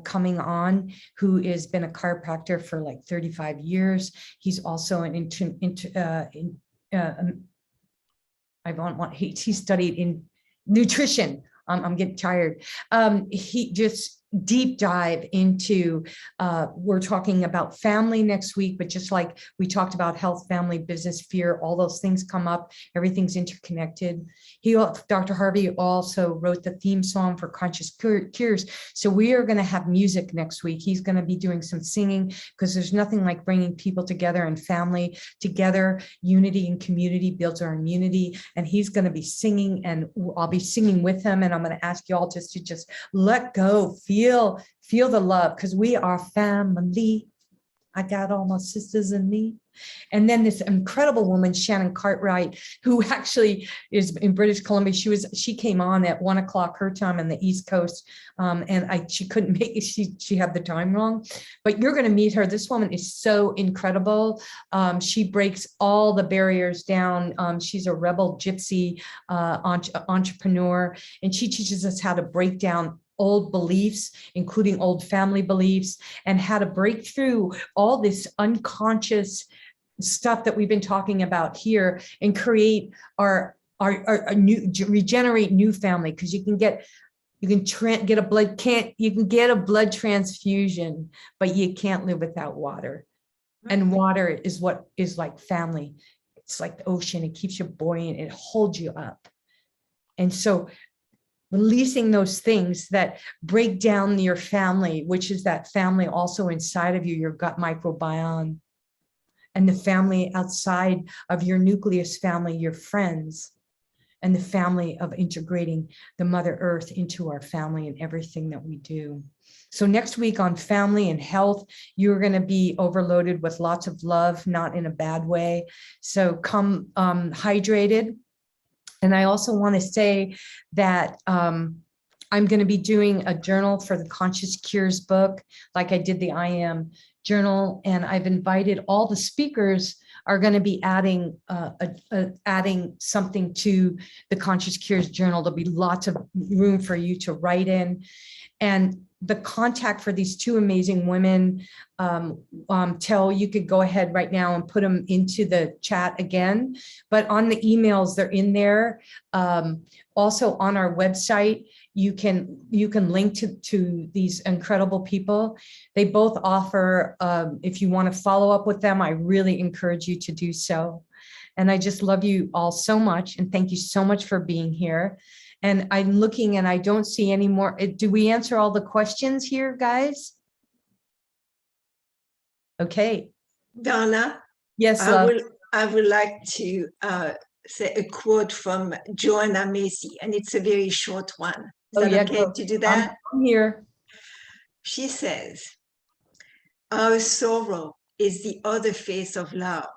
coming on, who has been a chiropractor for like 35 years. He's also he studied in nutrition. I'm getting tired. He just deep dive into, we're talking about family next week, but just like we talked about health, family, business, fear, all those things come up. Everything's interconnected. Dr. Harvey also wrote the theme song for Conscious Cures. So we are going to have music next week. He's going to be doing some singing, because there's nothing like bringing people together and family together. Unity and community builds our immunity. And he's going to be singing, and I'll be singing with him. And I'm going to ask you all just to let go, feel the love, because we are family. I got all my sisters in me. And then this incredible woman, Shannon Cartwright, who actually is in British Columbia. She came on at 1 o'clock her time on the East Coast. And she couldn't make it. She had the time wrong, but you're going to meet her. This woman is so incredible. She breaks all the barriers down. She's a rebel gypsy entrepreneur, and she teaches us how to break down old beliefs, including old family beliefs, and how to break through all this unconscious stuff that we've been talking about here and create our new, regenerate new family. Because you can get a blood transfusion, but you can't live without water. And water is what is like family. It's like the ocean. It keeps you buoyant. It holds you up. And so releasing those things that break down your family, which is that family also inside of you, your gut microbiome, and the family outside of your nucleus family, your friends, and the family of integrating the Mother Earth into our family and everything that we do. So next week on family and health, you're going to be overloaded with lots of love, not in a bad way. So come hydrated. And I also want to say that I'm going to be doing a journal for the Conscious Cures book, like I did the I Am journal. And I've invited all the speakers are going to be adding something to the Conscious Cures journal. There'll be lots of room for you to write in. And the contact for these two amazing women, you could go ahead right now and put them into the chat again, but on the emails, they're in there. Also on our website, you can link to these incredible people. They both offer, if you want to follow up with them, I really encourage you to do so. And I just love you all so much. And thank you so much for being here. And I'm looking and I don't see any more. Do we answer all the questions here, guys? Okay. Donna, Yes, love. I would like to say a quote from Joanna Macy, and it's a very short one. Is that okay go. to do that? I'm here. She says, our sorrow is the other face of love,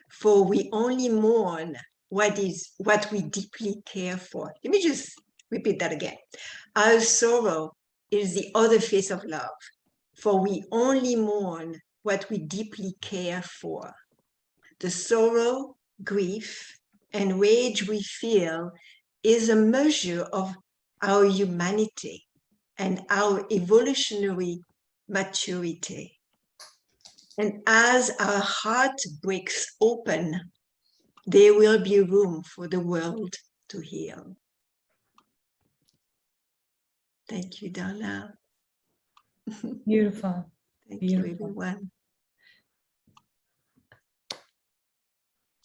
for we only mourn what we deeply care for. Let me just repeat that again. Our sorrow is the other face of love, for we only mourn what we deeply care for. The sorrow, grief, and rage we feel is a measure of our humanity and our evolutionary maturity. And as our heart breaks open, there will be room for the world to heal. Thank you, Donna. Beautiful. Thank Beautiful. you, everyone.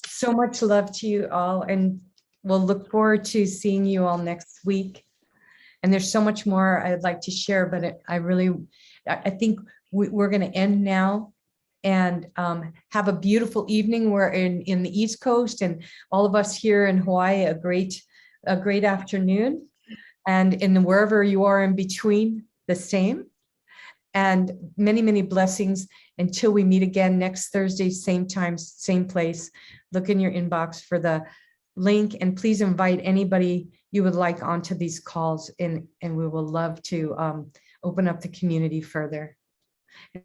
So much love to you all, and we'll look forward to seeing you all next week. And there's so much more I'd like to share, but I think we're going to end now and have a beautiful evening. We're in the East Coast, and all of us here in Hawaii, a great afternoon, and in wherever you are in between, the same. And many, many blessings until we meet again next Thursday, same time, same place. Look in your inbox for the link, and please invite anybody you would like onto these calls, and we will love to open up the community further.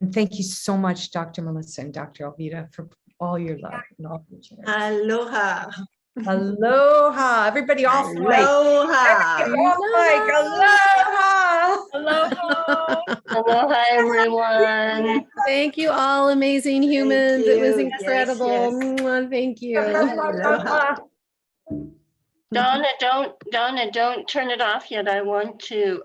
And thank you so much, Dr. Melissa and Dr. Alvita, for all your love and all your shares. Aloha. Aloha, everybody off mic. Aloha. Everybody off mic. Aloha. Aloha. Aloha, everyone. Thank you all, amazing humans. It was you. Yes, incredible. yes. Mwah, thank you. Aloha. Donna, don't turn it off yet. I want to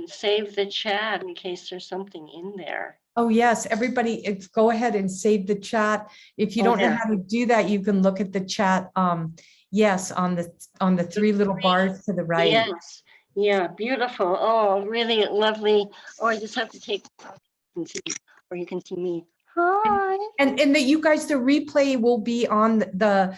save the chat in case there's something in there. Oh, yes, everybody go ahead and save the chat. If you don't know Okay. how to do that, you can look at the chat. Yes, on the three little bars to the right. Yes. Yeah, beautiful. Oh, really lovely. Oh, I just have to take, or you can see me. Hi. And that you guys, the replay will be on the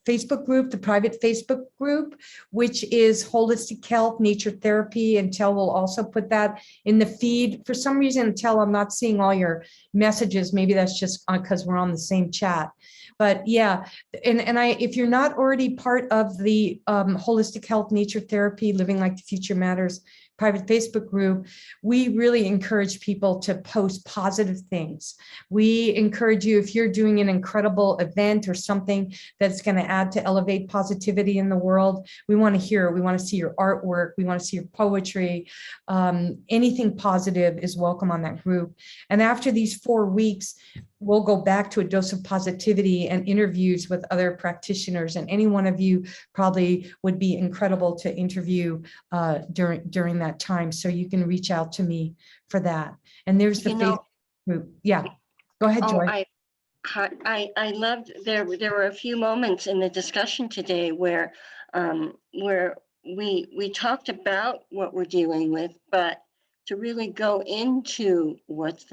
Facebook group, the private Facebook group, which is Holistic Health, Nature Therapy, and Tel will also put that in the feed. For some reason, Tel, I'm not seeing all your messages. Maybe that's just because we're on the same chat. But yeah, and if you're not already part of the Holistic Health, Nature Therapy, Living Like the Future Matters private Facebook group, we really encourage people to post positive things. We encourage you, if you're doing an incredible event or something that's going to add to elevate positivity in the world, we want to hear it. We want to see your artwork. We want to see your poetry. Anything positive is welcome on that group. And after these 4 weeks, we'll go back to a dose of positivity and interviews with other practitioners. And any one of you probably would be incredible to interview during that time. So you can reach out to me for that. And there's the Facebook group. Yeah, go ahead, Joy. I loved there were a few moments in the discussion today where we talked about what we're dealing with, but to really go into what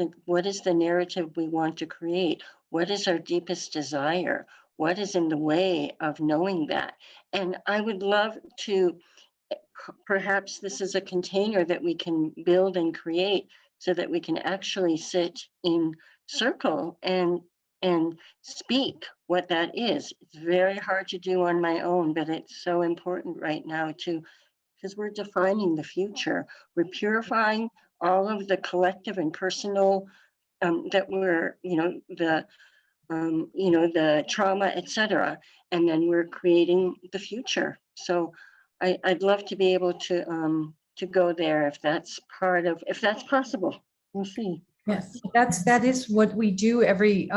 is the narrative we want to create, what is our deepest desire, what is in the way of knowing that. And I would love to, perhaps this is a container that we can build and create so that we can actually sit in circle and speak what that is. It's very hard to do on my own, but it's so important right now because we're defining the future. We're purifying all of the collective and personal that we're, the trauma, etc. And then we're creating the future. So I'd love to be able to go there if that's possible. We'll see. Yes, that is what we do every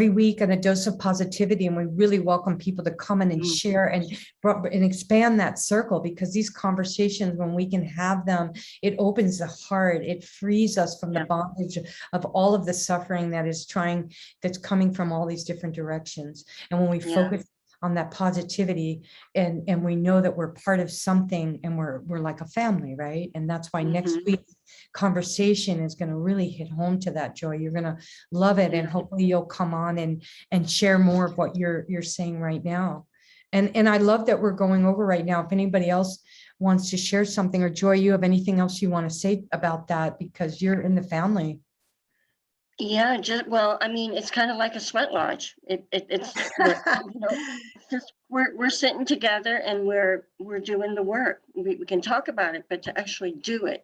week, and a dose of positivity. And we really welcome people to come in and share and expand that circle, because these conversations, when we can have them, it opens the heart. It frees us from the bondage of all of the suffering that's coming from all these different directions. And when we focus on that positivity, and we know that we're part of something, and we're like a family, right? And that's why next Mhm. week's conversation is going to really hit home to that, Joy. You're going to love it, and Yeah. hopefully you'll come on and share more of what you're saying right now. And I love that we're going over right now. If anybody else wants to share something, or Joy, you have anything else you want to say about that, because you're in the family. Yeah, well, I mean, it's kind of like a sweat lodge. It's it's just we're sitting together and we're doing the work. We can talk about it, but to actually do it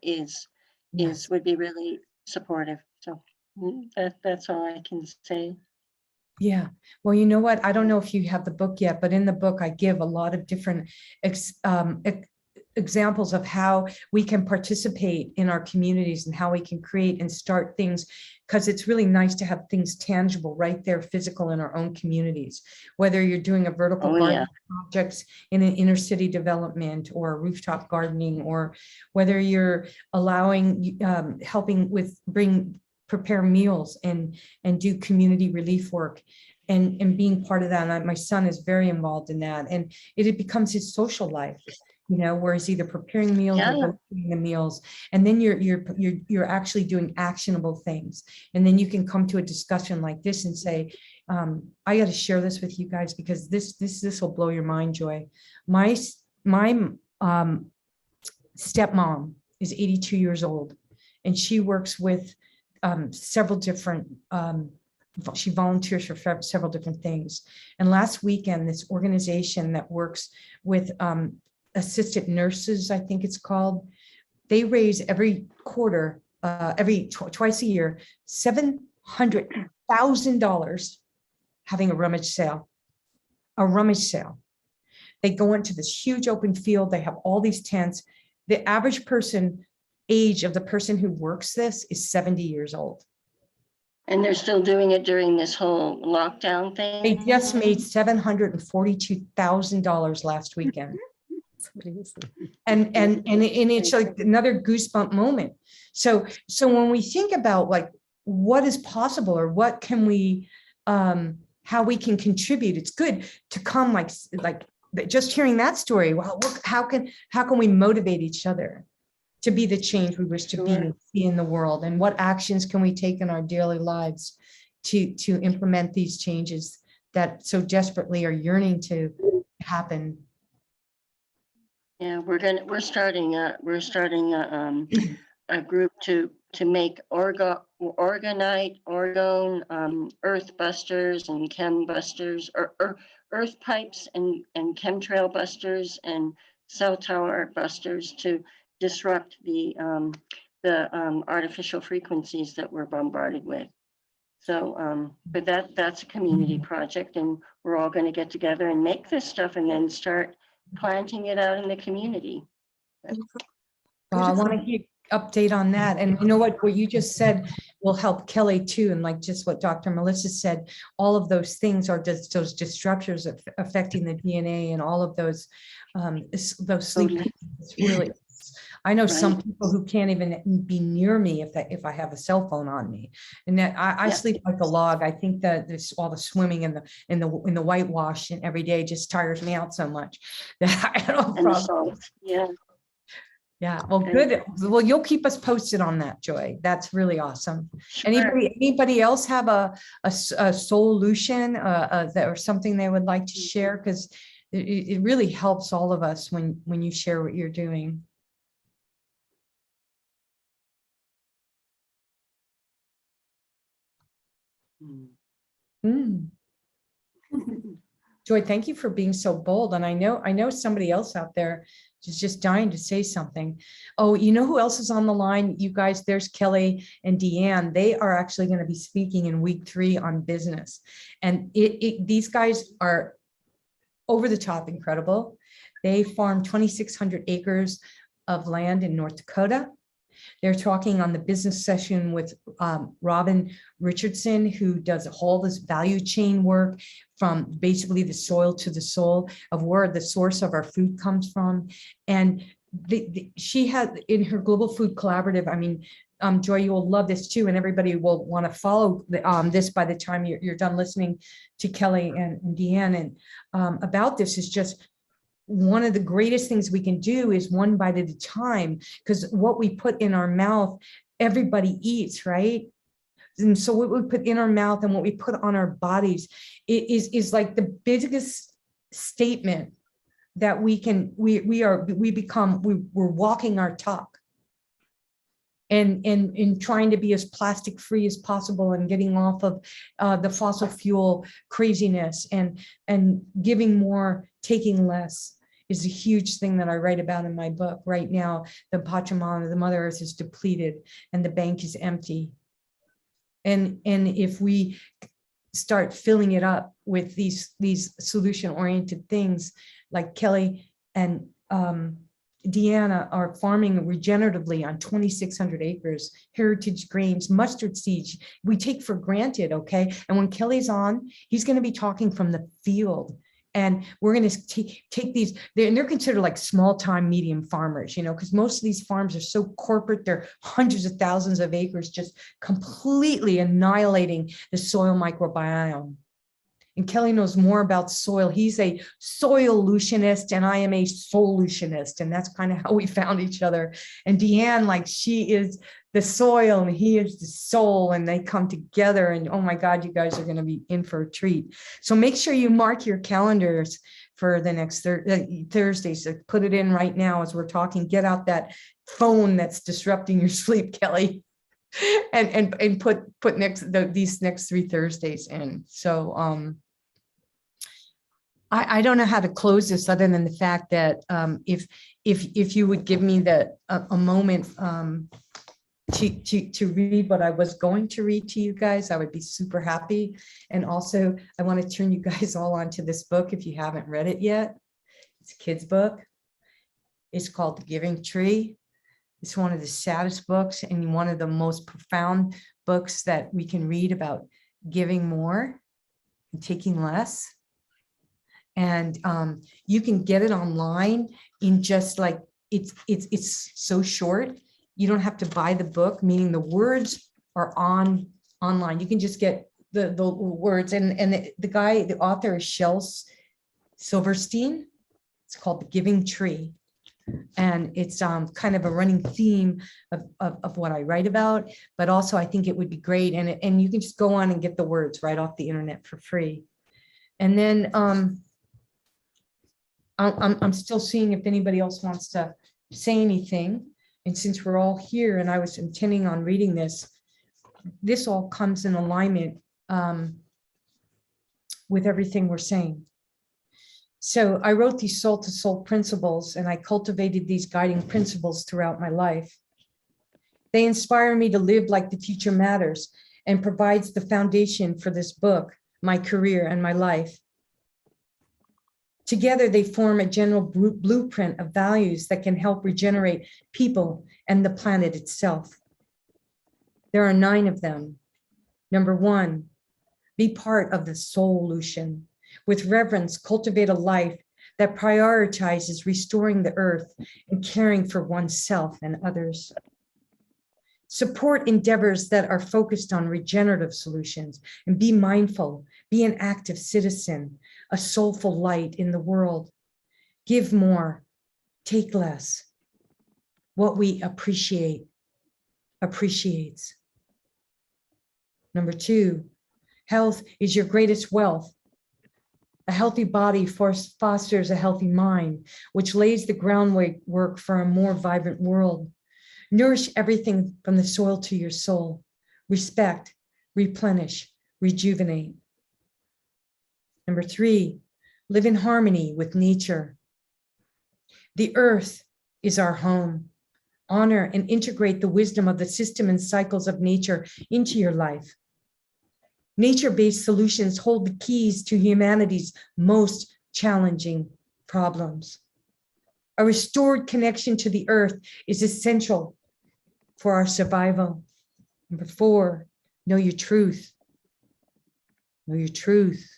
Yes. would be really supportive. So that's all I can say. Yeah. Well, you know what? I don't know if you have the book yet, but in the book, I give a lot of different examples of how we can participate in our communities and how we can create and start things, because it's really nice to have things tangible right there, physical in our own communities, whether you're doing a vertical Oh, garden yeah. projects in an inner city development, or rooftop gardening, or whether you're allowing, helping with prepare meals and do community relief work, and being part of that. And my son is very involved in that, and it becomes his social life, where he's either preparing meals or Yeah. doing the meals, and then you're actually doing actionable things, and then you can come to a discussion like this and say, I got to share this with you guys, because this will blow your mind, Joy. My stepmom is 82 years old, and she works with several different, she volunteers for several different things. And last weekend, this organization that works with assistant nurses, I think it's called, they raise every quarter, twice a year, $700,000 having a rummage sale. They go into this huge open field. They have all these tents. The average age of the person who works this is 70 years old. And they're still doing it during this whole lockdown They thing. just made $742,000 last weekend. And it's like another goosebump moment. So when we think about like what is possible, or what can we, how we can contribute, it's good to come like just hearing that story. Well, how can we motivate each other to be the change we wish to be in the world, and what actions can we take in our daily lives to implement these changes that so desperately are yearning to happen. Yeah, we're starting a group to make orgonite, earth busters and chem busters, or earth pipes and chemtrail busters and cell tower busters to disrupt the artificial frequencies that we're bombarded with. So, but that's a community project, and we're all going to get together and make this stuff and then start planting it out in the community. I want to hear update on that. And you know what you just said will help Kelly too. And like just what Dr. Melissa said, all of those things are just those disruptors affecting the DNA, and all of those sleep. It's really, I know some people who can't even be near me if I have a cell phone on me, and that I sleep like a log. I think that this all the swimming in the whitewash and every day just tires me out so much that I don't have problem. Yeah. Well, good. Well, you'll keep us posted on that, Joy. That's really awesome. Sure. Anybody else have a solution or something they would like to share? Because it really helps all of us when you share what you're doing. Joy, thank you for being so bold. And I know somebody else out there is just dying to say something. Oh, you know who else is on the line? You guys, there's Kelly and Deanne. They are actually going to be speaking in week 3 on business. And these guys are over the top incredible. They farm 2,600 acres of land in North Dakota. They're talking on the business session with Robin Richardson, who does all this value chain work from basically the soil to the soul of where the source of our food comes from. And she had in her Global Food Collaborative, I mean, Joy, you will love this too, and everybody will want to follow this by the time you're done listening to Kelly and Deanne. And about this is just one of the greatest things we can do is one bite at a time, because what we put in our mouth, everybody eats, right? And so what we put in our mouth and what we put on our bodies is like the biggest statement that we're walking our talk. And in trying to be as plastic free as possible and getting off of the fossil fuel craziness and giving more, taking less is a huge thing that I write about in my book. Right now, the Pachamama, the Mother Earth, is depleted and the bank is empty. And if we start filling it up with these solution-oriented things, like Kelly and Deanna are farming regeneratively on 2,600 acres, heritage grains, mustard seeds, we take for granted, okay? And when Kelly's on, he's going to be talking from the field. And we're going to take these, they're considered like small-time medium farmers, you know, because most of these farms are so corporate, they're hundreds of thousands of acres, just completely annihilating the soil microbiome. And Kelly knows more about soil. He's a soil-lutionist and I am a solutionist. And that's kind of how we found each other. And Deanne, like, she is the soil and he is the soul, and they come together. And oh my God, you guys are going to be in for a treat. So make sure you mark your calendars for the next Thursdays. So put it in right now as we're talking. Get out that phone that's disrupting your sleep, Kelly. And put these next 3 Thursdays in. So I don't know how to close this other than the fact that if you would give me a moment to read what I was going to read to you guys, I would be super happy. And also, I want to turn you guys all onto this book if you haven't read it yet. It's a kid's book. It's called The Giving Tree. It's one of the saddest books and one of the most profound books that we can read about giving more and taking less. And you can get it online in just like, it's so short. You don't have to buy the book, meaning the words are online. You can just get the words. And the author is Shel Silverstein. It's called The Giving Tree. And it's kind of a running theme of what I write about, but also I think it would be great. And you can just go on and get the words right off the internet for free. And then I'm still seeing if anybody else wants to say anything. And since we're all here and I was intending on reading this all comes in alignment with everything we're saying. So I wrote these soul to soul principles and I cultivated these guiding principles throughout my life. They inspire me to live like the future matters and provides the foundation for this book, my career and my life. Together, they form a general blueprint of values that can help regenerate people and the planet itself. There are 9 of them. Number 1, be part of the solution. With reverence, cultivate a life that prioritizes restoring the earth and caring for oneself and others. Support endeavors that are focused on regenerative solutions and be mindful, be an active citizen, a soulful light in the world. Give more, take less. What we appreciate appreciates. Number 2, health is your greatest wealth. A healthy body fosters a healthy mind, which lays the groundwork for a more vibrant world. Nourish everything from the soil to your soul. Respect, replenish, rejuvenate. Number 3, live in harmony with nature. The earth is our home. Honor and integrate the wisdom of the system and cycles of nature into your life. Nature-based solutions hold the keys to humanity's most challenging problems. A restored connection to the earth is essential for our survival. Number 4, know your truth. Know your truth.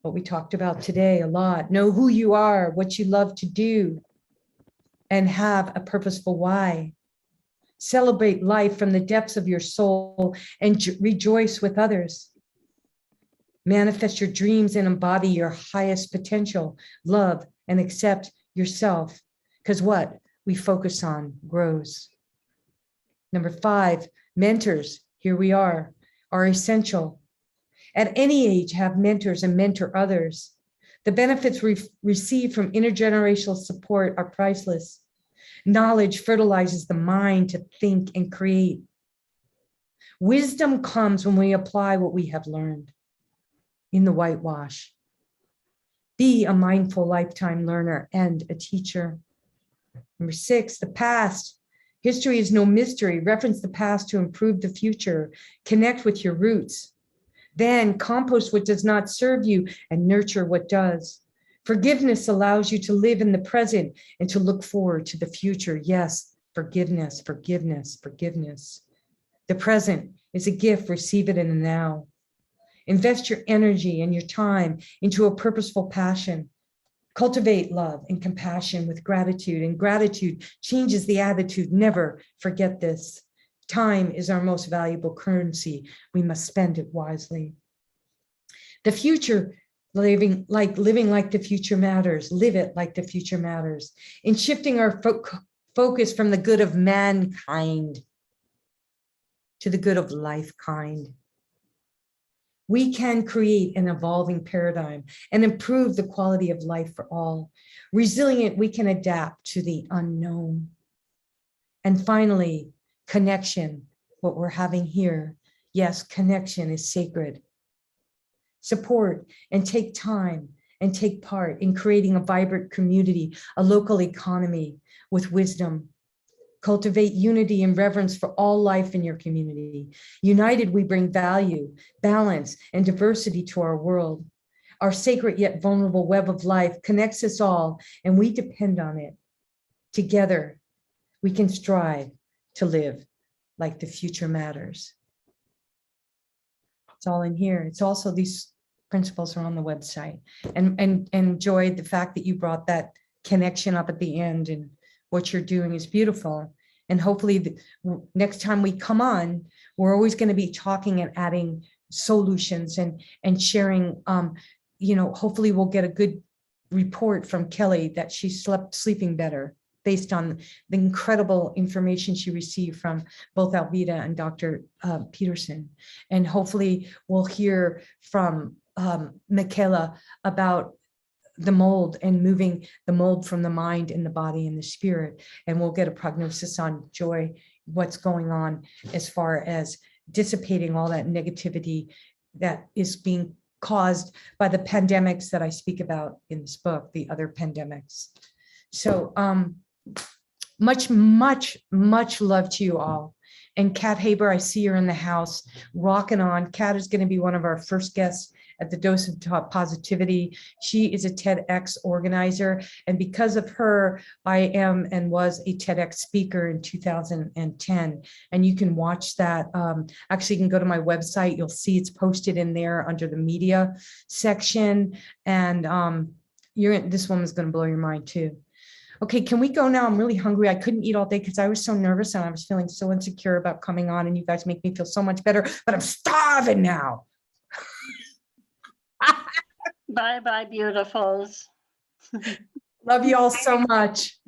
What we talked about today a lot. Know who you are, what you love to do, and have a purposeful why. Celebrate life from the depths of your soul and rejoice with others. Manifest your dreams and embody your highest potential. Love and accept yourself, because what we focus on grows. Number 5, mentors, here we are essential. At any age, have mentors and mentor others. The benefits we receive from intergenerational support are priceless. Knowledge fertilizes the mind to think and create. Wisdom comes when we apply what we have learned in the whitewash. Be a mindful lifetime learner and a teacher. Number 6, the past. History is no mystery. Reference the past to improve the future. Connect with your roots. Then compost what does not serve you and nurture what does. Forgiveness allows you to live in the present and to look forward to the future. Yes, forgiveness, forgiveness, forgiveness. The present is a gift. Receive it in the now. Invest your energy and your time into a purposeful passion. Cultivate love and compassion with gratitude, and gratitude changes the attitude. Never forget this. Time is our most valuable currency. We must spend it wisely. The future, living like the future matters. Live it like the future matters. In shifting our focus from the good of mankind to the good of life kind, we can create an evolving paradigm and improve the quality of life for all. Resilient, we can adapt to the unknown. And finally, connection, what we're having here. Yes, connection is sacred. Support and take time and take part in creating a vibrant community, a local economy with wisdom. Cultivate unity and reverence for all life in your community. United, we bring value, balance, and diversity to our world. Our sacred yet vulnerable web of life connects us all, and we depend on it. Together, we can strive to live like the future matters. It's all in here. It's also, these principles are on the website. And enjoyed the fact that you brought that connection up at the end, and what you're doing is beautiful. And hopefully next time we come on, we're always going to be talking and adding solutions and sharing, hopefully we'll get a good report from Kelly that she's sleeping better based on the incredible information she received from both Alvita and Dr. Petersen. And hopefully we'll hear from Michaela about the mold and moving the mold from the mind and the body and the spirit. And we'll get a prognosis on Joy, what's going on as far as dissipating all that negativity that is being caused by the pandemics that I speak about in this book, the other pandemics. So much love to you all. And Kat Haber, I see her in the house rocking on. Kat is going to be one of our first guests at the Dose of Positivity. She is a TEDx organizer, and because of her, I am and was a TEDx speaker in 2010. And you can watch that. Actually, you can go to my website. You'll see it's posted in there under the media section. And this woman's going to blow your mind too. Okay, can we go now? I'm really hungry. I couldn't eat all day because I was so nervous and I was feeling so insecure about coming on, and you guys make me feel so much better, but I'm starving now. Bye-bye, beautifuls. Love you all so much.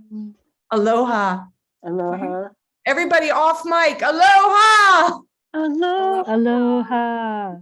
Aloha. Aloha. Everybody off mic. Aloha. Aloha. Aloha.